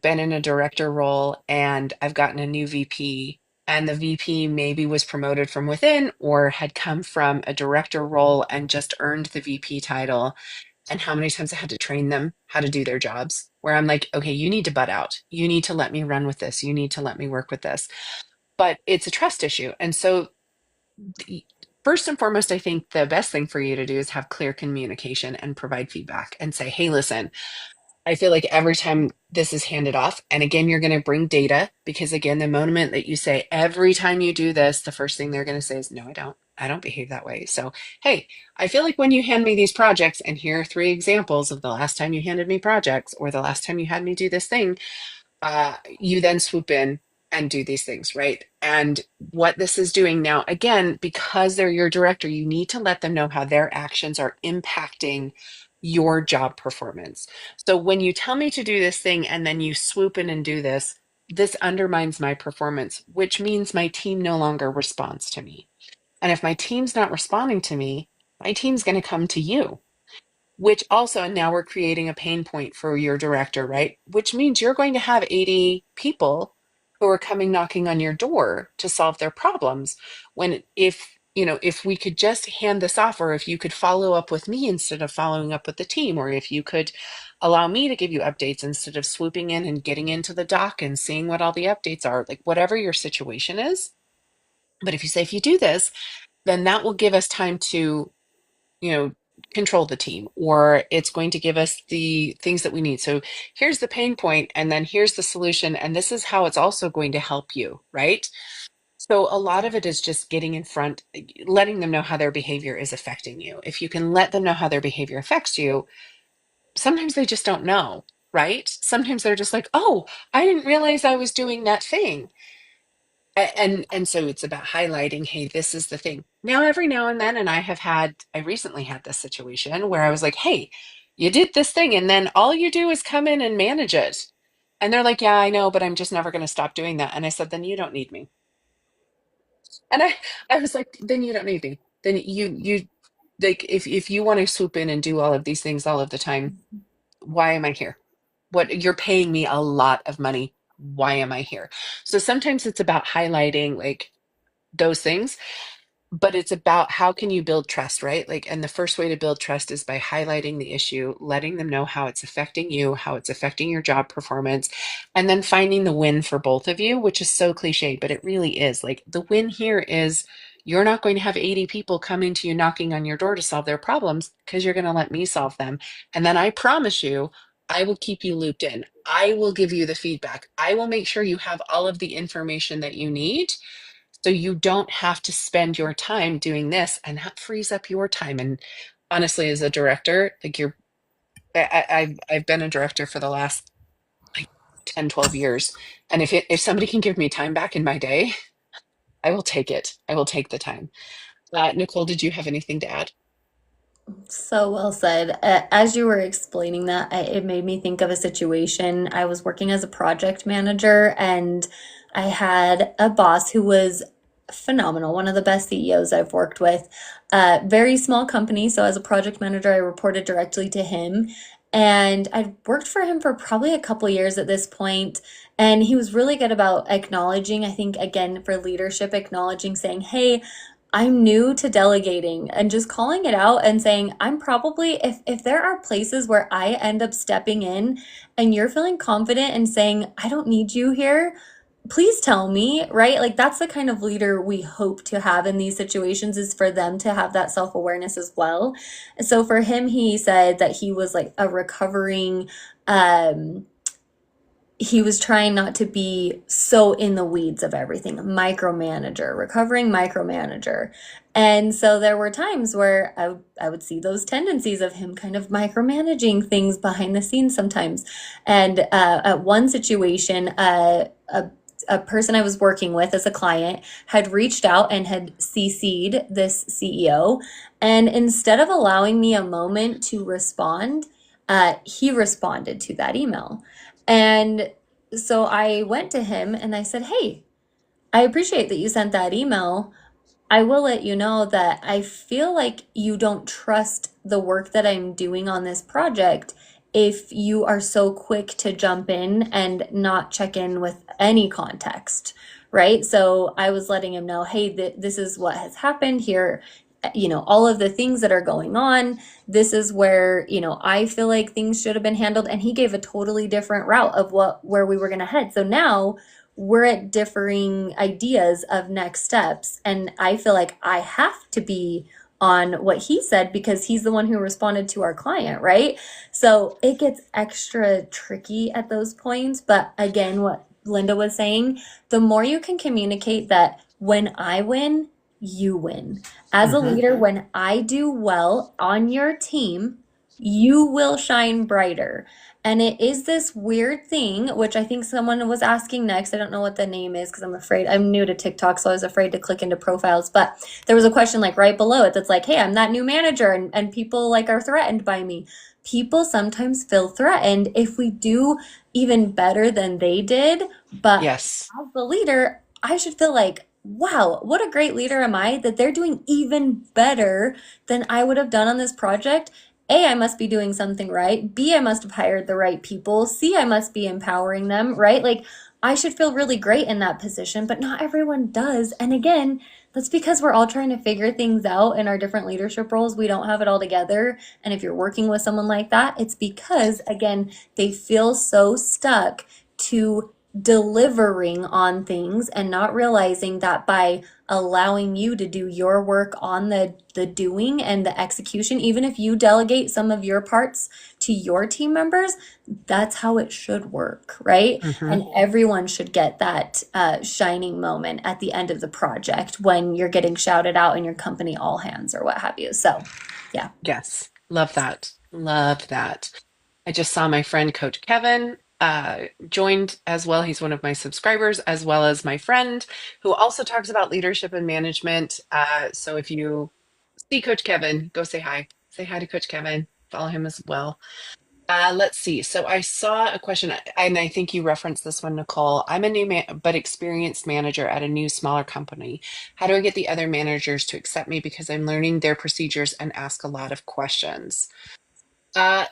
been in a director role and I've gotten a new VP, and the VP maybe was promoted from within or had come from a director role and just earned the VP title. And how many times I had to train them how to do their jobs, where I'm like, okay, you need to butt out. You need to let me run with this. You need to let me work with this. But it's a trust issue. And so first and foremost, I think the best thing for you to do is have clear communication and provide feedback and say, hey, listen, I feel like every time this is handed off, and again, you're going to bring data because, again, the moment that you say, every time you do this, the first thing they're going to say is, no, I don't. I don't behave that way. So, hey, I feel like when you hand me these projects, and here are three examples of the last time you handed me projects or the last time you had me do this thing, you then swoop in and do these things, right? And what this is doing now, again, because they're your director, you need to let them know how their actions are impacting your job performance. So when you tell me to do this thing and then you swoop in and do this, this undermines my performance, which means my team no longer responds to me. And if my team's not responding to me, my team's going to come to you, which also, and now we're creating a pain point for your director, right? Which means you're going to have 80 people who are coming knocking on your door to solve their problems. When, if we could just hand this off, or if you could follow up with me instead of following up with the team, or if you could allow me to give you updates instead of swooping in and getting into the doc and seeing what all the updates are, like whatever your situation is. But if you say, if you do this, then that will give us time to you know, control the team, or it's going to give us the things that we need. So here's the pain point, and then here's the solution, and this is how it's also going to help you, right? So a lot of it is just getting in front, letting them know how their behavior is affecting you. If you can let them know how their behavior affects you, sometimes they just don't know, right? Sometimes they're just like, oh, I didn't realize I was doing that thing. And so it's about highlighting, hey, this is the thing. Now, every now and then, and I recently had this situation where I was like, hey, you did this thing, and then all you do is come in and manage it. And they're like, yeah, I know, but I'm just never going to stop doing that. And I said, then you don't need me. And I was like, then you don't need me. Then you like, if you want to swoop in and do all of these things all of the time, why am I here? What, you're paying me a lot of money. Why am I here? So sometimes it's about highlighting like those things, but it's about how can you build trust, right? Like, and the first way to build trust is by highlighting the issue, letting them know how it's affecting you, how it's affecting your job performance, and then finding the win for both of you, which is so cliche, but it really is. Like, the win here is you're not going to have 80 people coming to you knocking on your door to solve their problems because you're going to let me solve them. And then I promise you, I will keep you looped in. I will give you the feedback. I will make sure you have all of the information that you need so you don't have to spend your time doing this, and that frees up your time. And honestly, as a director, like I've been a director for the last like 10, 12 years. And if somebody can give me time back in my day, I will take it. I will take the time. Nicole, did you have anything to add? So well said. As you were explaining that, it made me think of a situation. I was working as a project manager, and I had a boss who was phenomenal, one of the best CEOs I've worked with. Very small company, so as a project manager, I reported directly to him. And I'd worked for him for probably a couple years at this point, and he was really good about acknowledging, I think, again, for leadership, acknowledging, saying, hey, I'm new to delegating, and just calling it out and saying, I'm probably, if there are places where I end up stepping in and you're feeling confident and saying, I don't need you here, please tell me, right? Like that's the kind of leader we hope to have in these situations is for them to have that self-awareness as well. So for him, he said that he was like a recovering, um, he was trying not to be so in the weeds of everything, micromanager, recovering micromanager. And so there were times where I would see those tendencies of him kind of micromanaging things behind the scenes sometimes. And at one situation, a person I was working with as a client had reached out and had CC'd this CEO. And instead of allowing me a moment to respond, he responded to that email. And so I went to him and I said, "Hey, I appreciate that you sent that email. I will let you know that I feel like you don't trust the work that I'm doing on this project if you are so quick to jump in and not check in with any context." Right? So I was letting him know, "Hey, this is what has happened here. All of the things that are going on. This is where, I feel like things should have been handled." And he gave a totally different route of where we were going to head. So now we're at differing ideas of next steps. And I feel like I have to be on what he said because he's the one who responded to our client, right? So it gets extra tricky at those points. But again, what Linda was saying, the more you can communicate that when I win, you win. As a Hmm. leader, when I do well on your team, you will shine brighter. And it is this weird thing, which I think someone was asking next. I don't know what the name is because I'm new to TikTok, so I was afraid to click into profiles. But there was a question like right below it that's like, "Hey, I'm that new manager and people like are threatened by me." People sometimes feel threatened if we do even better than they did. But Yes. as the leader, I should feel like, wow, what a great leader am I that they're doing even better than I would have done on this project. A, I must be doing something right. B, I must have hired the right people. C, I must be empowering them, right? Like, I should feel really great in that position, but not everyone does. And again, that's because we're all trying to figure things out in our different leadership roles. We don't have it all together. And if you're working with someone like that, it's because, again, they feel so stuck to delivering on things and not realizing that by allowing you to do your work on the doing and the execution, even if you delegate some of your parts to your team members, that's how it should work, right? Hmm. And everyone should get that shining moment at the end of the project when you're getting shouted out in your company all hands or what have you. So yeah. Yes. Love that. Love that. I just saw my friend Coach Kevin joined as well. He's one of my subscribers, as well as my friend who also talks about leadership and management. So if you see Coach Kevin, go say hi. Say hi to Coach Kevin. Follow him as well. Let's see. So I saw a question, and I think you referenced this one, Nicole. I'm a new but experienced manager at a new smaller company. How do I get the other managers to accept me because I'm learning their procedures and ask a lot of questions? I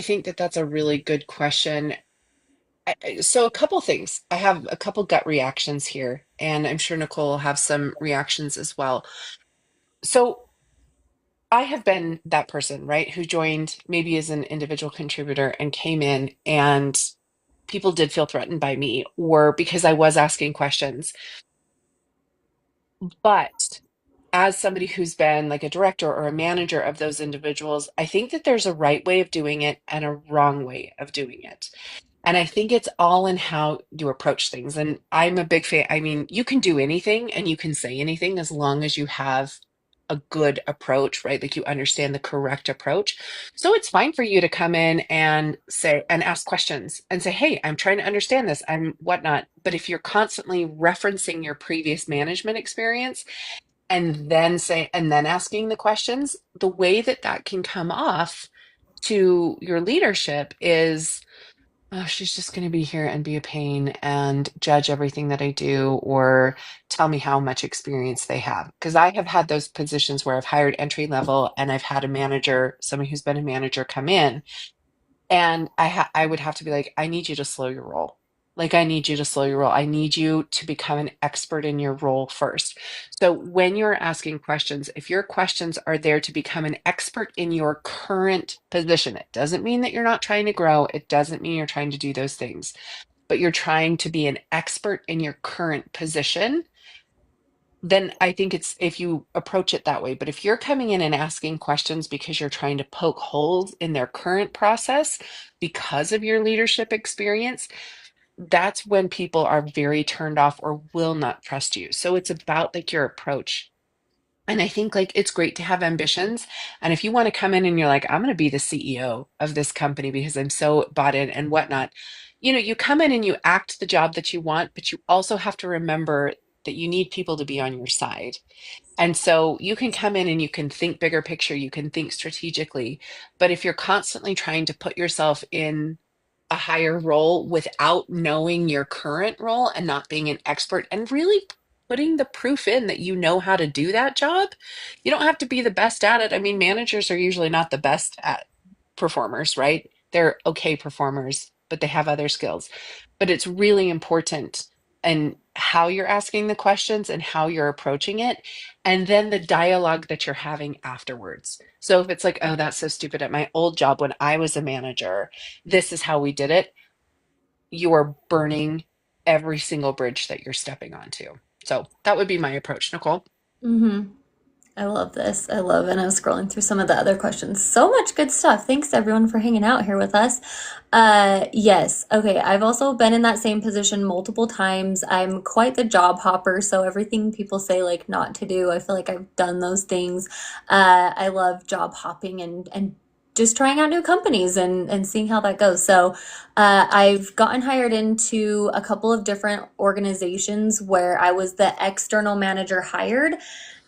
think that that's a really good question. So a couple things. I have a couple gut reactions here, and I'm sure Nicole will have some reactions as well. So I have been that person, right, who joined maybe as an individual contributor and came in and people did feel threatened by me or because I was asking questions. But as somebody who's been like a director or a manager of those individuals, I think that there's a right way of doing it and a wrong way of doing it. And I think it's all in how you approach things. And I'm a big fan. I mean, you can do anything and you can say anything as long as you have a good approach, right? Like you understand the correct approach. So it's fine for you to come in and say and ask questions and say, "Hey, I'm trying to understand this. I'm whatnot." But if you're constantly referencing your previous management experience and then asking the questions, the way that that can come off to your leadership is, "Oh, she's just going to be here and be a pain and judge everything that I do or tell me how much experience they have." Because I have had those positions where I've hired entry level and I've had a manager, someone who's been a manager come in and I would have to be like, "I need you to slow your roll. Like, I need you to slow your roll. I need you to become an expert in your role first." So when you're asking questions, if your questions are there to become an expert in your current position, it doesn't mean that you're not trying to grow. It doesn't mean you're trying to do those things. but you're trying to be an expert in your current position, then I think it's if you approach it that way. But if you're coming in and asking questions because you're trying to poke holes in their current process because of your leadership experience, that's when people are very turned off or will not trust you. So it's about like your approach. And I think like it's great to have ambitions. And if you want to come in and you're like, I'm going to be the CEO of this company because I'm so bought in and whatnot, you come in and you act the job that you want, but you also have to remember that you need people to be on your side. And so you can come in and you can think bigger picture, you can think strategically. But if you're constantly trying to put yourself in a higher role without knowing your current role and not being an expert and really putting the proof in that you know how to do that job. You don't have to be the best at it. I mean, managers are usually not the best at performers, right? They're okay performers, but they have other skills. But it's really important and how you're asking the questions and how you're approaching it, and then the dialogue that you're having afterwards. So if it's like, oh, that's so stupid at my old job when I was a manager, this is how we did it, you are burning every single bridge that you're stepping onto. So that would be my approach, Nicole. Mm-hmm. I love this. I love it. I was scrolling through some of the other questions. So much good stuff. Thanks everyone for hanging out here with us. Yes. Okay. I've also been in that same position multiple times. I'm quite the job hopper, so everything people say like not to do, I feel like I've done those things. I love job hopping and just trying out new companies and seeing how that goes. So, I've gotten hired into a couple of different organizations where I was the external manager hired,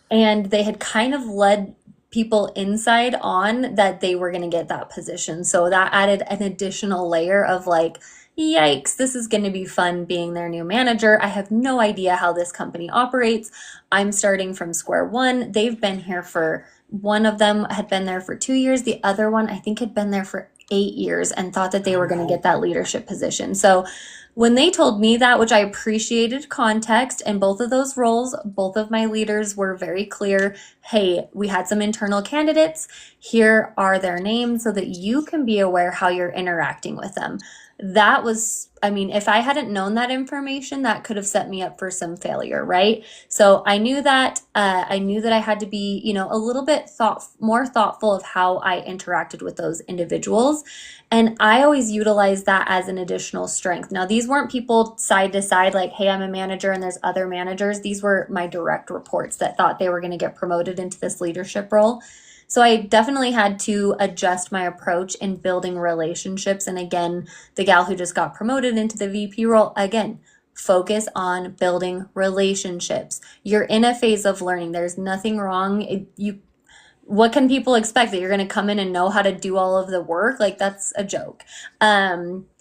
and they had kind of led people inside on that they were going to get that position. So that added an additional layer of like, yikes, this is going to be fun being their new manager. I have no idea how this company operates. I'm starting from square one. They've been here for, one of them had been there for 2 years. The other one, I think, had been there for 8 years and thought that they Oh, were going to wow. get that leadership position. So when they told me that, which I appreciated context, in both of those roles, both of my leaders were very clear. Hey, we had some internal candidates. Here are their names so that you can be aware how you're interacting with them. That was, I mean, if I hadn't known that information, that could have set me up for some failure, right? So I knew that. I knew that I had to be, a little bit more thoughtful of how I interacted with those individuals. And I always utilize that as an additional strength. Now, these weren't people side to side, like, hey, I'm a manager and there's other managers. These were my direct reports that thought they were going to get promoted into this leadership role. So I definitely had to adjust my approach in building relationships. And again, the gal who just got promoted into the VP role, again, focus on building relationships. You're in a phase of learning. There's nothing wrong. What can people expect that you're going to come in and know how to do all of the work? Like that's a joke.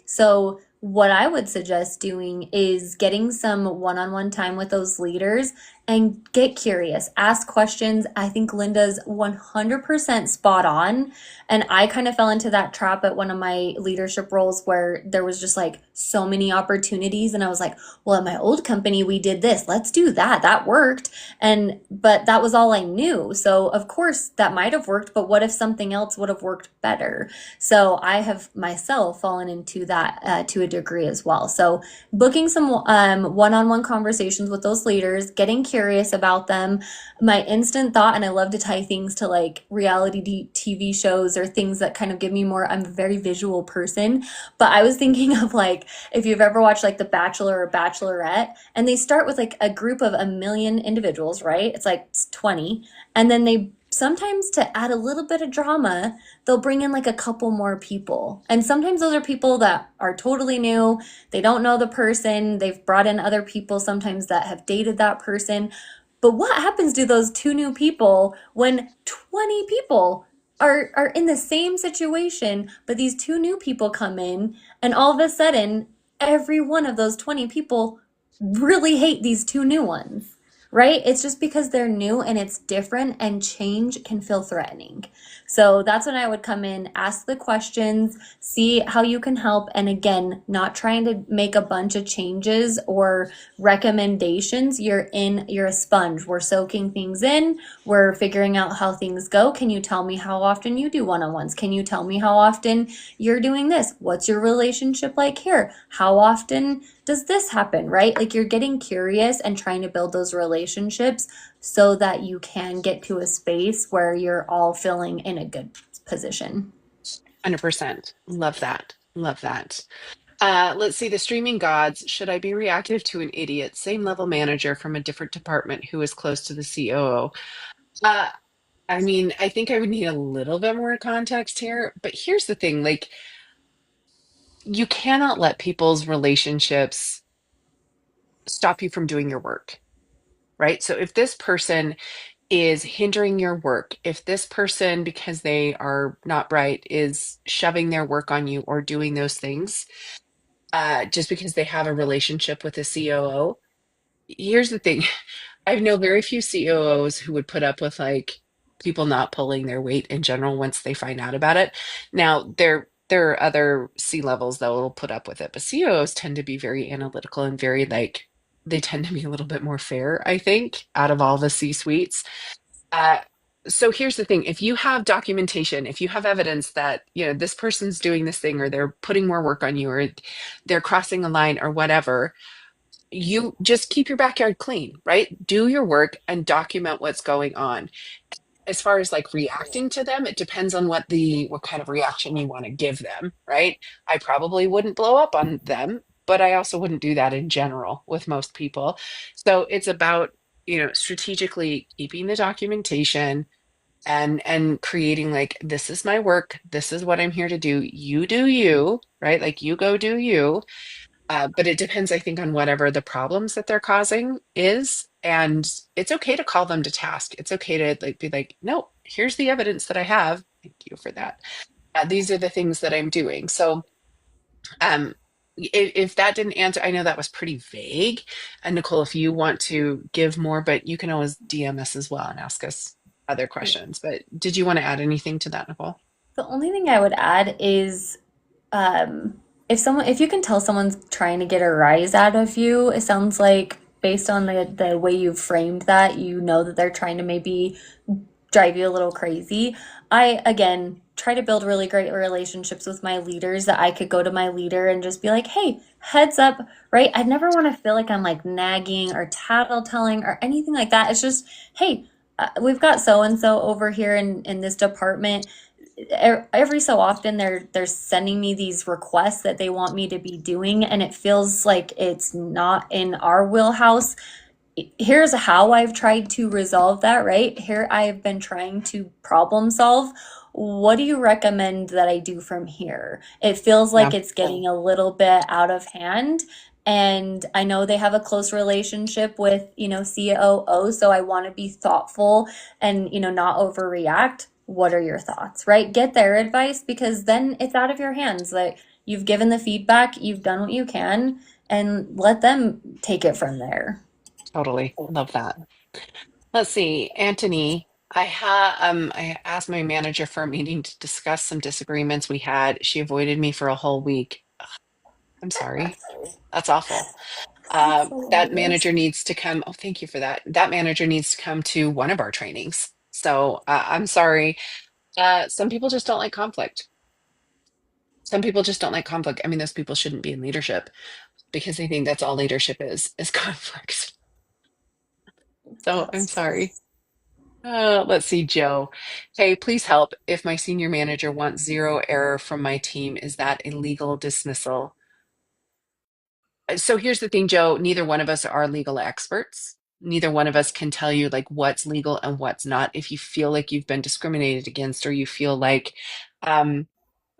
So what I would suggest doing is getting some one-on-one time with those leaders and get curious, ask questions. I think Linda's 100% spot on. And I kind of fell into that trap at one of my leadership roles where there was just like so many opportunities. And I was like, well, at my old company, we did this. Let's do that. That worked. But that was all I knew. So of course that might have worked, but what if something else would have worked better? So I have myself fallen into that to a degree as well. So booking some one-on-one conversations with those leaders, getting curious about them. My instant thought, and I love to tie things to like reality TV shows or things that kind of give me more, I'm a very visual person, but I was thinking of like, if you've ever watched like The Bachelor or Bachelorette, and they start with like a group of 1 million individuals, right? It's like 20. And then they sometimes, to add a little bit of drama, they'll bring in like a couple more people. And sometimes those are people that are totally new. They don't know the person. They've brought in other people sometimes that have dated that person. But what happens to those two new people when 20 people are in the same situation, but these two new people come in and all of a sudden every one of those 20 people really hate these two new ones, right? It's just because they're new and it's different and change can feel threatening. So that's when I would come in, ask the questions, see how you can help. And again, not trying to make a bunch of changes or recommendations. You're a sponge. We're soaking things in. We're figuring out how things go. Can you tell me how often you do one-on-ones? Can you tell me how often you're doing this? What's your relationship like here? How often does this happen, right? Like you're getting curious and trying to build those relationships so that you can get to a space where you're all feeling in a good position. 100%. Love that. Love that. Let's see, the streaming gods. Should I be reactive to an idiot, same level manager from a different department who is close to the COO? Uh, I mean, I think I would need a little bit more context here, but here's the thing, like, you cannot let people's relationships stop you from doing your work, right? So if this person is hindering your work, if this person, because they are not bright, is shoving their work on you or doing those things, just because they have a relationship with a COO, here's the thing. I know very few COOs who would put up with like people not pulling their weight in general once they find out about it. Now, there are other C levels that will put up with it, but COOs tend to be very analytical and very like they tend to be a little bit more fair, I think, out of all the C suites. Uh, so here's the thing, if you have documentation, if you have evidence that, this person's doing this thing or they're putting more work on you or they're crossing a line or whatever, you just keep your backyard clean, right? Do your work and document what's going on. As far as like reacting to them, it depends on what kind of reaction you want to give them, right? I probably wouldn't blow up on them, but I also wouldn't do that in general with most people. So it's about, strategically keeping the documentation and creating like this is my work, this is what I'm here to do. You do you, right? Like you go do you, but it depends, I think, on whatever the problems that they're causing is. And it's okay to call them to task. It's okay to like be like, no, here's the evidence that I have. Thank you for that. These are the things that I'm doing. So if that didn't answer, I know that was pretty vague. And Nicole, if you want to give more, but you can always DM us as well and ask us other questions. But did you want to add anything to that, Nicole? The only thing I would add is if you can tell someone's trying to get a rise out of you, it sounds like based on the way you've framed that, you know that they're trying to maybe drive you a little crazy. I, again, try to build really great relationships with my leaders that I could go to my leader and just be like, hey, heads up, right? I never want to feel like I'm like nagging or tattletelling or anything like that. It's just, hey, we've got so and so over here in this department. Every so often they're sending me these requests that they want me to be doing, and it feels like it's not in our wheelhouse. Here's how I've tried to resolve that, right? Here I've been trying to problem solve. What do you recommend that I do from here? It feels Yeah, like it's getting a little bit out of hand. And I know they have a close relationship with, COO, so I want to be thoughtful and, not overreact. What are your thoughts, right? Get their advice because then it's out of your hands. Like you've given the feedback, you've done what you can, and let them take it from there. totally. Love that. Let's see, Anthony. I asked my manager for a meeting to discuss some disagreements we had. She avoided me for a whole week. I'm sorry. That's awful. That's That hilarious. manager needs to come. Oh, thank you for that. That manager needs to come to one of our trainings. So I'm sorry. Some people just don't like conflict. Some people just don't like conflict. I mean, those people shouldn't be in leadership because they think that's all leadership is conflict. So I'm That's sorry. Let's see, Joe. Hey, please help. If my senior manager wants zero error from my team, is that a legal dismissal? So here's the thing, Joe. Neither one of us are legal experts. Neither one of us can tell you like what's legal and what's not. If you feel like you've been discriminated against or you feel like um,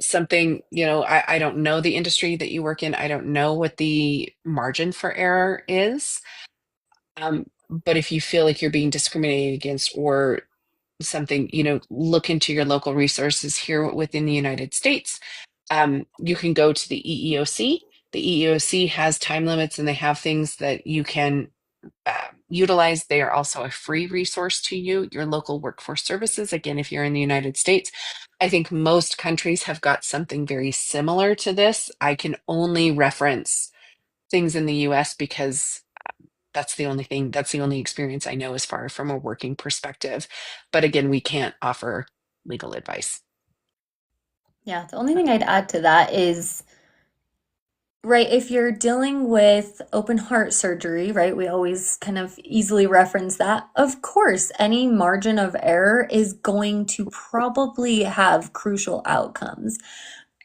something, I don't know the industry that you work in. I don't know what the margin for error is. But if you feel like you're being discriminated against or something, look into your local resources here within the United States. You can go to the EEOC. The EEOC has time limits and they have things that you can utilize. They are also a free resource to you. Your local workforce services, again, if you're in the United States, I think most countries have got something very similar to this. I can only reference things in the US because that's the only experience I know as far from a working perspective. But again, we can't offer legal advice. Yeah, the only thing I'd add to that is, right, if you're dealing with open heart surgery, right, we always kind of easily reference that. Of course, any margin of error is going to probably have crucial outcomes.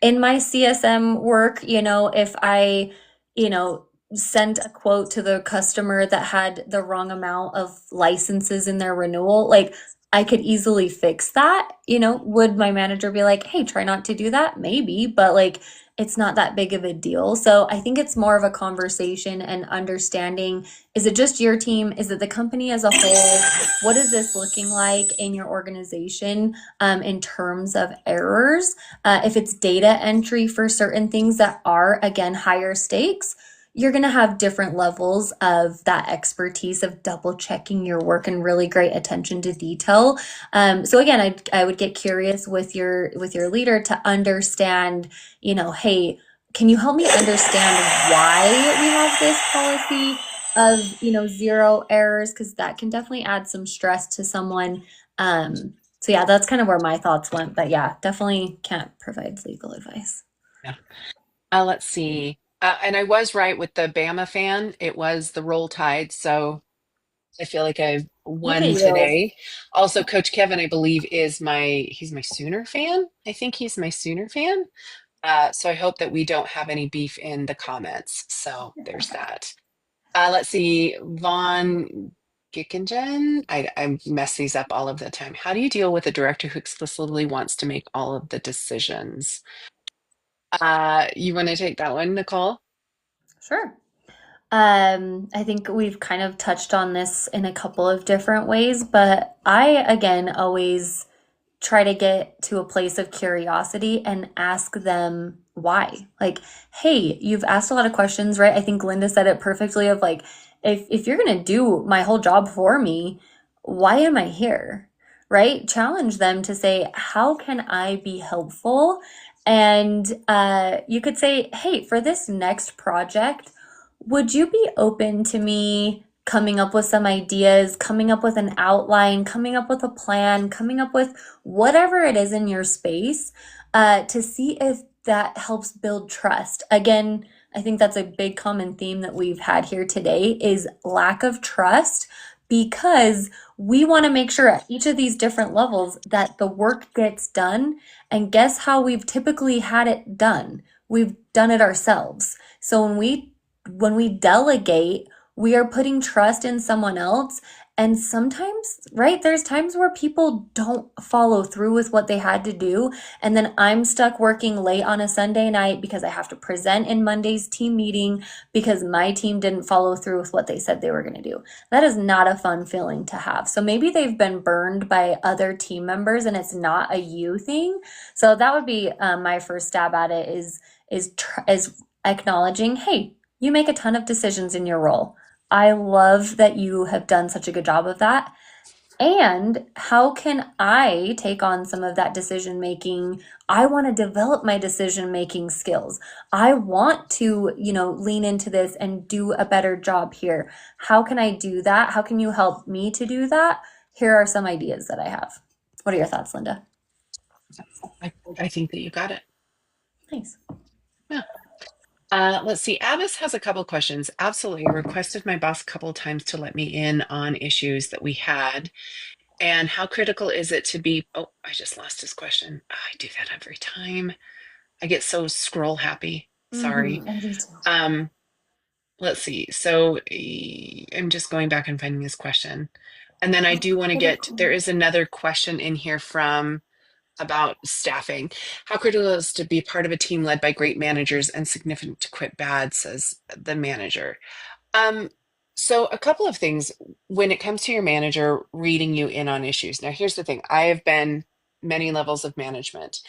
In my CSM work, if I, sent a quote to the customer that had the wrong amount of licenses in their renewal, like I could easily fix that. Would my manager be like, hey, try not to do that? Maybe, but like it's not that big of a deal. So I think it's more of a conversation and understanding, is it just your team? Is it the company as a whole? What is this looking like in your organization in terms of errors? If it's data entry for certain things that are, again, higher stakes, you're going to have different levels of that expertise of double checking your work and really great attention to detail. So again, I would get curious with your leader to understand, hey, can you help me understand why we have this policy of, zero errors? Because that can definitely add some stress to someone. So yeah, that's kind of where my thoughts went. But yeah, definitely can't provide legal advice. Yeah. Let's see. And I was right with the Bama fan. It was the Roll Tide. So I feel like I've Look at won you. today. Also, Coach Kevin, I believe, he's my Sooner fan. I think he's my Sooner fan. So I hope that we don't have any beef in the comments. So there's that. Let's see. Von Gickingen. I mess these up all of the time. How do you deal with a director who explicitly wants to make all of the decisions? You want to take that one, Nicole? Sure. I think we've kind of touched on this in a couple of different ways, but I, again, always try to get to a place of curiosity and ask them why. Like, hey, you've asked a lot of questions, right? I think Linda said it perfectly of like, if you're going to do my whole job for me, why am I here? Right? Challenge them to say, how can I be helpful? And you could say, hey, for this next project, would you be open to me coming up with some ideas, coming up with an outline, coming up with a plan, coming up with whatever it is in your space to see if that helps build trust? Again, I think that's a big common theme that we've had here today is lack of trust because we want to make sure at each of these different levels that the work gets done. And guess how we've typically had it done? We've done it ourselves. So when we delegate, we are putting trust in someone else. And sometimes, right, there's times where people don't follow through with what they had to do. And then I'm stuck working late on a Sunday night because I have to present in Monday's team meeting because my team didn't follow through with what they said they were going to do. That is not a fun feeling to have. So maybe they've been burned by other team members and it's not a you thing. So that would be my first stab at it is acknowledging, hey, you make a ton of decisions in your role. I love that you have done such a good job of that. And how can I take on some of that decision making? I want to develop my decision making skills. I want to, lean into this and do a better job here. How can I do that? How can you help me to do that? Here are some ideas that I have. What are your thoughts, Linda? I think that you got it. Nice. Yeah. Let's see. Abbas has a couple questions. Absolutely. I requested my boss a couple of times to let me in on issues that we had. And how critical is it to be? Oh, I just lost his question. I do that every time. I get so scroll happy. Sorry. I do too. Um, let's see. So I'm just going back and finding this question. And then I do want to there is another question in here from about staffing. How critical is to be part of a team led by great managers and significant to quit bad, says the manager. Um, so a couple of things when it comes to your manager reading you in on issues. Now, here's the thing. I have been many levels of management.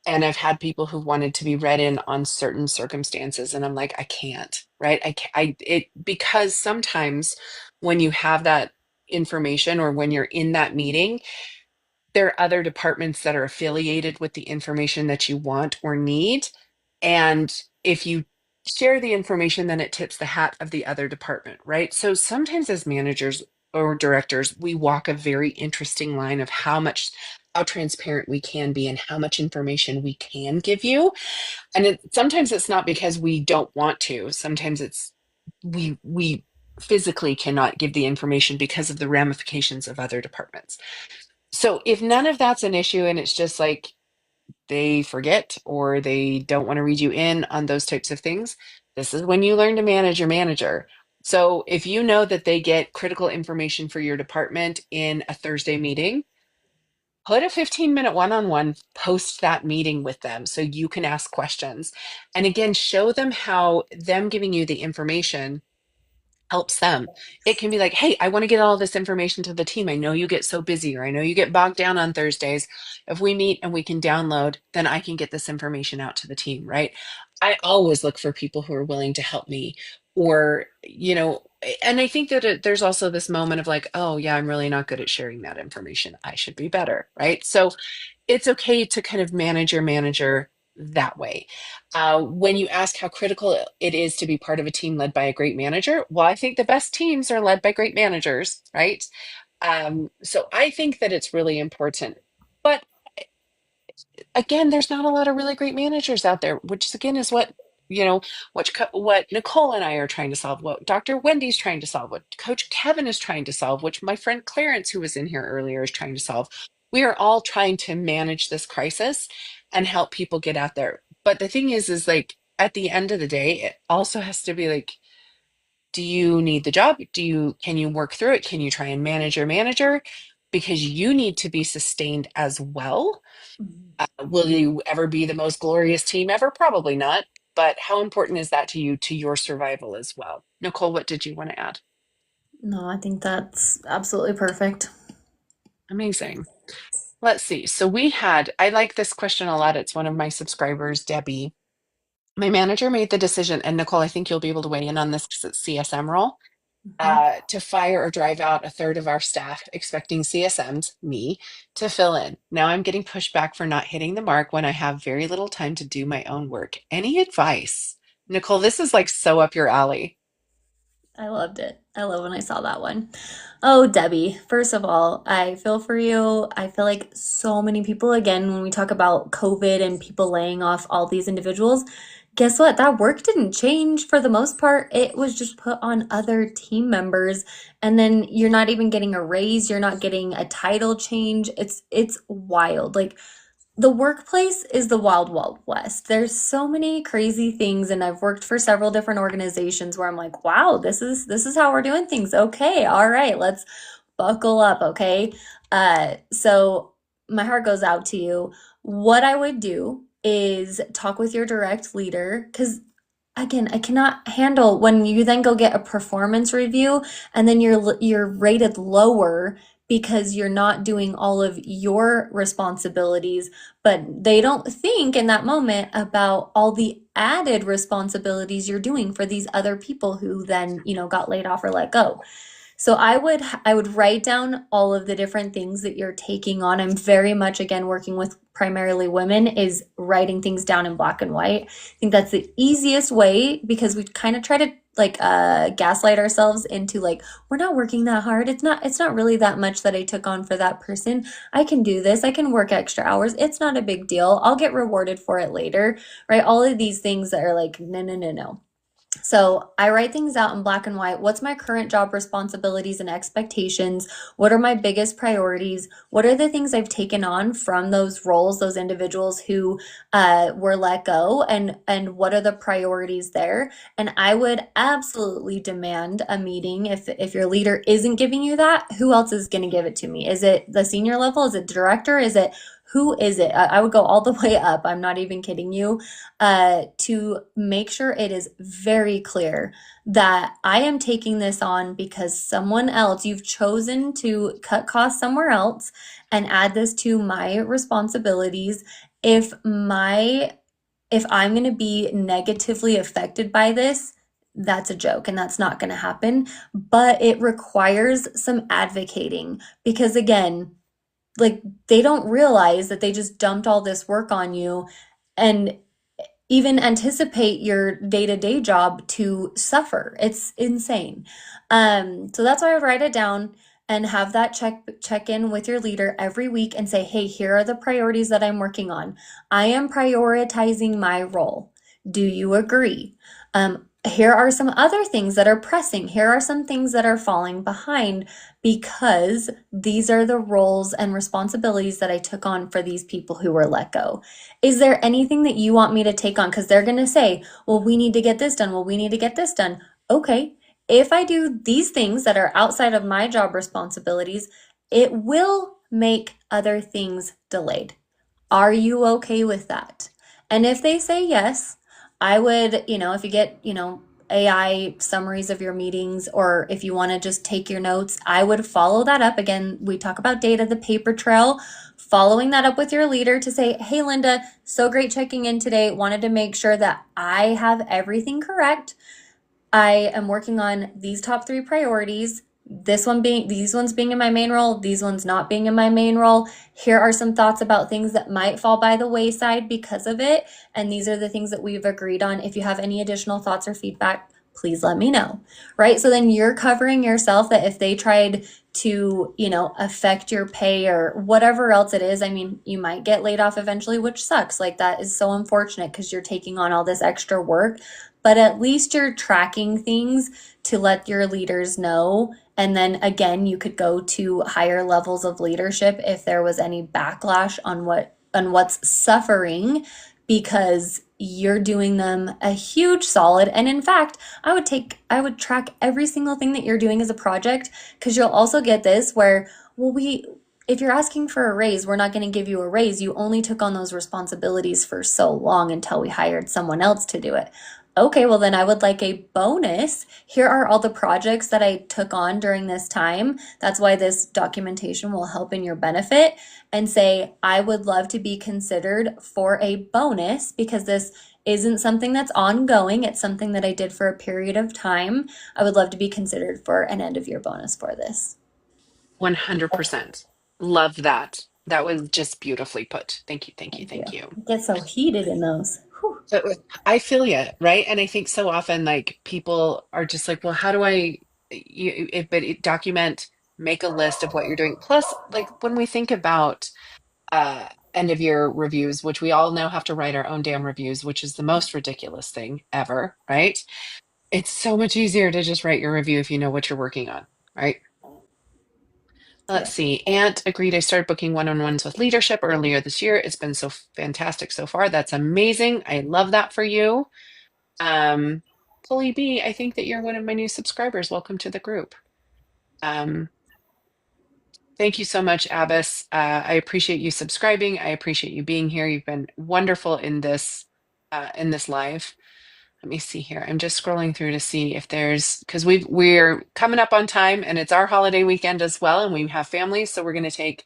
And I've had people who wanted to be read in on certain circumstances, and I'm like, I can't, right? I can't, because sometimes when you have that information or when you're in that meeting, there are other departments that are affiliated with the information that you want or need. And if you share the information, then it tips the hat of the other department, right? So sometimes as managers or directors, we walk a very interesting line of how transparent we can be and how much information we can give you. And sometimes it's not because we don't want to. Sometimes it's we physically cannot give the information because of the ramifications of other departments. So if none of that's an issue and it's just like they forget or they don't want to read you in on those types of things, this is when you learn to manage your manager. So if you know that they get critical information for your department in a Thursday meeting, put a 15-minute one-on-one post that meeting with them so you can ask questions. And again, show them how them giving you the information helps them. It can be like, hey, I want to get all this information to the team. I know you get so busy, or I know you get bogged down on Thursdays. If we meet and we can download, then I can get this information out to the team, right? I always look for people who are willing to help me, or, and I think that there's also this moment of like, oh, yeah, I'm really not good at sharing that information. I should be better, right? So it's okay to kind of manage your manager that way. When you ask how critical it is to be part of a team led by a great manager, well, I think the best teams are led by great managers, right? So I think that it's really important. But again, there's not a lot of really great managers out there, which again is what Nicole and I are trying to solve, what Dr. Wendy's trying to solve, what Coach Kevin is trying to solve, which my friend Clarence, who was in here earlier, is trying to solve. We are all trying to manage this crisis and help people get out there. But the thing is like at the end of the day, it also has to be like, do you need the job? Can you work through it? Can you try and manage your manager? Because you need to be sustained as well. Will you ever be the most glorious team ever? Probably not. But how important is that to you, to your survival as well? Nicole, what did you want to add? No, I think that's absolutely perfect. Amazing. Let's see. So I like this question a lot. It's one of my subscribers, Debbie. My manager made the decision, and Nicole, I think you'll be able to weigh in on this because it's CSM role, Mhm. to fire or drive out a third of our staff, expecting CSMs, me, to fill in. Now I'm getting pushback for not hitting the mark when I have very little time to do my own work. Any advice? Nicole, this is like so up your alley. I loved it. I love when I saw that one. Oh, Debbie, first of all, I feel for you. I feel like so many people, again, when we talk about COVID and people laying off all these individuals, guess what? That work didn't change for the most part. It was just put on other team members. And then you're not even getting a raise, you're not getting a title change. It's wild. Like the workplace is the wild, wild west. There's so many crazy things, and I've worked for several different organizations where I'm like, wow, this is how we're doing things. Okay, all right, let's buckle up, okay? So my heart goes out to you. What I would do is talk with your direct leader because again, I cannot handle when you then go get a performance review and then you're rated lower because you're not doing all of your responsibilities, but they don't think in that moment about all the added responsibilities you're doing for these other people who then, got laid off or let go. So I would write down all of the different things that you're taking on. I'm very much again working with primarily women is writing things down in black and white. I think that's the easiest way because we kind of try to like gaslight ourselves into like we're not working that hard. It's not really that much that I took on for that person. I can do this. I can work extra hours. It's not a big deal. I'll get rewarded for it later, right? All of these things that are like no, no, no, no. So I write things out in black and white. What's my current job responsibilities and expectations? What are my biggest priorities? What are the things I've taken on from those roles, those individuals who were let go, and what are the priorities there? And I would absolutely demand a meeting if your leader isn't giving you that. Who else is going to give it to me? Is it the senior level? Is it director? Is it who is it? I would go all the way up. I'm not even kidding you to make sure it is very clear that I am taking this on because someone else, you've chosen to cut costs somewhere else and add this to my responsibilities. if my if I'm going to be negatively affected by this, that's a joke and that's not going to happen. But it requires some advocating because, again, like they don't realize that they just dumped all this work on you and even anticipate your day-to-day job to suffer. It's insane. So that's why I write it down and have that check in with your leader every week and say, hey, here are the priorities that I'm working on. I am prioritizing my role. Do you agree? Here are some other things that are pressing. Here are some things that are falling behind because these are the roles and responsibilities that I took on for these people who were let go. Is there anything that you want me to take on? Because they're going to say, well, we need to get this done. Well, we need to get this done. Okay. If I do these things that are outside of my job responsibilities, it will make other things delayed. Are you okay with that? And if they say yes, I would, if you get, AI summaries of your meetings, or if you want to just take your notes, I would follow that up. Again, we talk about data, the paper trail, following that up with your leader to say, hey, Linda, so great checking in today. Wanted to make sure that I have everything correct. I am working on these top three priorities. These ones being in my main role, these ones not being in my main role. Here are some thoughts about things that might fall by the wayside because of it. And these are the things that we've agreed on. If you have any additional thoughts or feedback, please let me know. Right? So then you're covering yourself that if they tried to, affect your pay or whatever else it is, I mean, you might get laid off eventually, which sucks. Like that is so unfortunate because you're taking on all this extra work, but at least you're tracking things to let your leaders know. And then again, you could go to higher levels of leadership if there was any backlash on what's suffering because you're doing them a huge solid. And in fact, I would track every single thing that you're doing as a project because you'll also get this where, well, if you're asking for a raise, we're not going to give you a raise. You only took on those responsibilities for so long until we hired someone else to do it. Okay, well, then I would like a bonus. Here are all the projects that I took on during this time. That's why this documentation will help in your benefit. And say, I would love to be considered for a bonus because this isn't something that's ongoing. It's something that I did for a period of time. I would love to be considered for an end of year bonus for this. 100%. Love that. That was just beautifully put. Thank you, thank you, Thank you. thank you. It gets so heated in those. Whew. I feel you, right? And I think so often, like people are just like, well, how do document, make a list of what you're doing. Plus, like when we think about end of year reviews, which we all now have to write our own damn reviews, which is the most ridiculous thing ever, right? It's so much easier to just write your review if you know what you're working on, right? Let's Yeah. see. Ant agreed. I started booking one-on-ones with leadership earlier this year. It's been so fantastic so far. That's amazing. I love that for you. Um, Chloe B, I think that you're one of my new subscribers. Welcome to the group. Um, Thank you so much, Abbas. I appreciate you subscribing. I appreciate you being here. You've been wonderful in this live. Let me see here. I'm just scrolling through to see if there's because we're coming up on time and it's our holiday weekend as well, and we have families, so we're going to take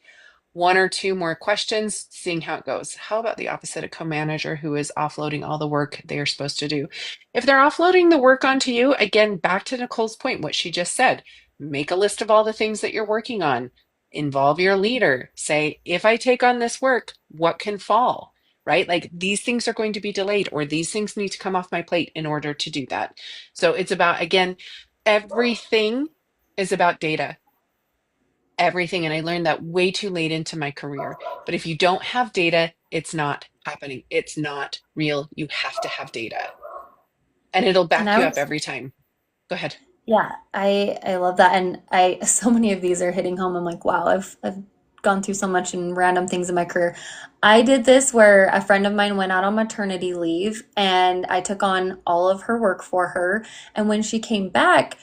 one or two more questions, seeing how it goes. How about the opposite, a co-manager who is offloading all the work they are supposed to do? If they're offloading the work onto you, again, back to Nicole's point, what she just said, make a list of all the things that you're working on. Involve your leader. Say, if I take on this work, what can fall? Right? Like these things are going to be delayed, or these things need to come off my plate in order to do that. So it's about, again, everything is about data, everything. And I learned that way too late into my career. But if you don't have data, it's not happening. It's not real. You have to have data, and it'll And back I you up was every time. Go ahead. Yeah, I love that, and I so many of these are hitting home. I'm like, wow, I've gone through so much and random things in my career. I did this where a friend of mine went out on maternity leave, and I took on all of her work for her. And when she came back,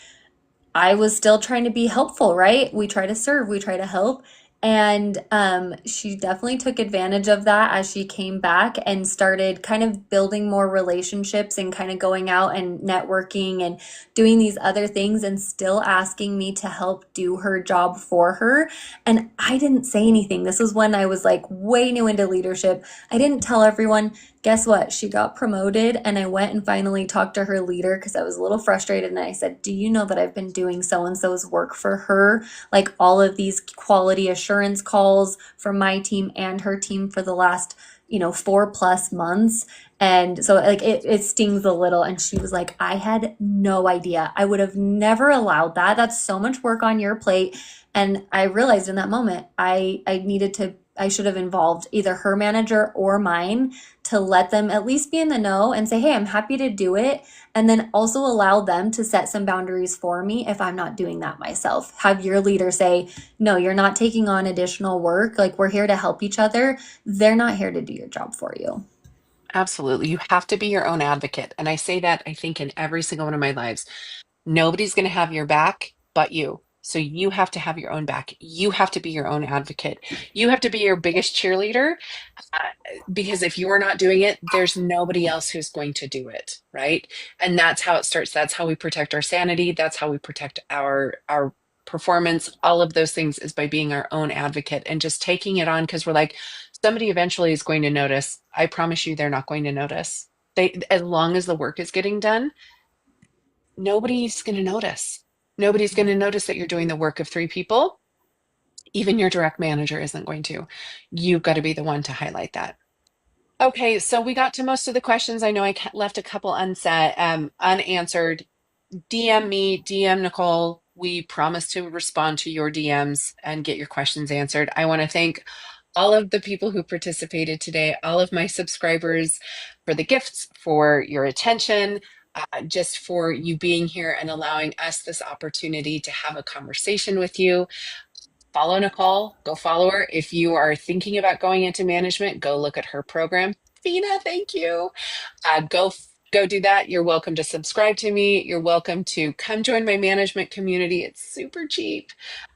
I was still trying to be helpful, right? We try to serve, we try to help. And she definitely took advantage of that as she came back and started kind of building more relationships and kind of going out and networking and doing these other things and still asking me to help do her job for her. And I didn't say anything. This was when I was like way new into leadership. I didn't tell everyone. Guess what? She got promoted, and I went and finally talked to her leader because I was a little frustrated. And I said, do you know that I've been doing so and so's work for her? Like all of these quality assurance calls from my team and her team for the last 4+ months. And so like it stings a little. And she was like, I had no idea. I would have never allowed that. That's so much work on your plate. And I realized in that moment I should have involved either her manager or mine to let them at least be in the know and say, hey, I'm happy to do it. And then also allow them to set some boundaries for me if I'm not doing that myself. Have your leader say, no, you're not taking on additional work. Like, we're here to help each other. They're not here to do your job for you. Absolutely. You have to be your own advocate. And I say that, I think, in every single one of my lives. Nobody's going to have your back but you. So you have to have your own back. You have to be your own advocate. You have to be your biggest cheerleader, uh, because if you're not doing it, there's nobody else who's going to do it, right? And that's how it starts. That's how we protect our sanity. That's how we protect our performance. All of those things is by being our own advocate and just taking it on because we're like, somebody eventually is going to notice. I promise you, they're not going to notice. As long as the work is getting done, nobody's going to notice. Nobody's going to notice that you're doing the work of three people. Even your direct manager isn't going to. You've got to be the one to highlight that. Okay, so we got to most of the questions. I know I left a couple unanswered. DM me, DM Nicole. We promise to respond to your DMs and get your questions answered. I want to thank all of the people who participated today, all of my subscribers for the gifts, for your attention, just for you being here and allowing us this opportunity to have a conversation with you. Follow Nicole, go follow her. If you are thinking about going into management, go look at her program. Fina, thank you. Go do that. You're welcome to subscribe to me. You're welcome to come join my management community. It's super cheap,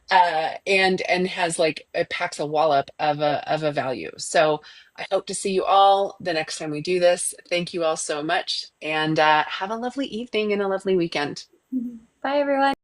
and has like it packs a wallop of a value. So I hope to see you all the next time we do this. Thank you all so much, and have a lovely evening and a lovely weekend. Bye, everyone.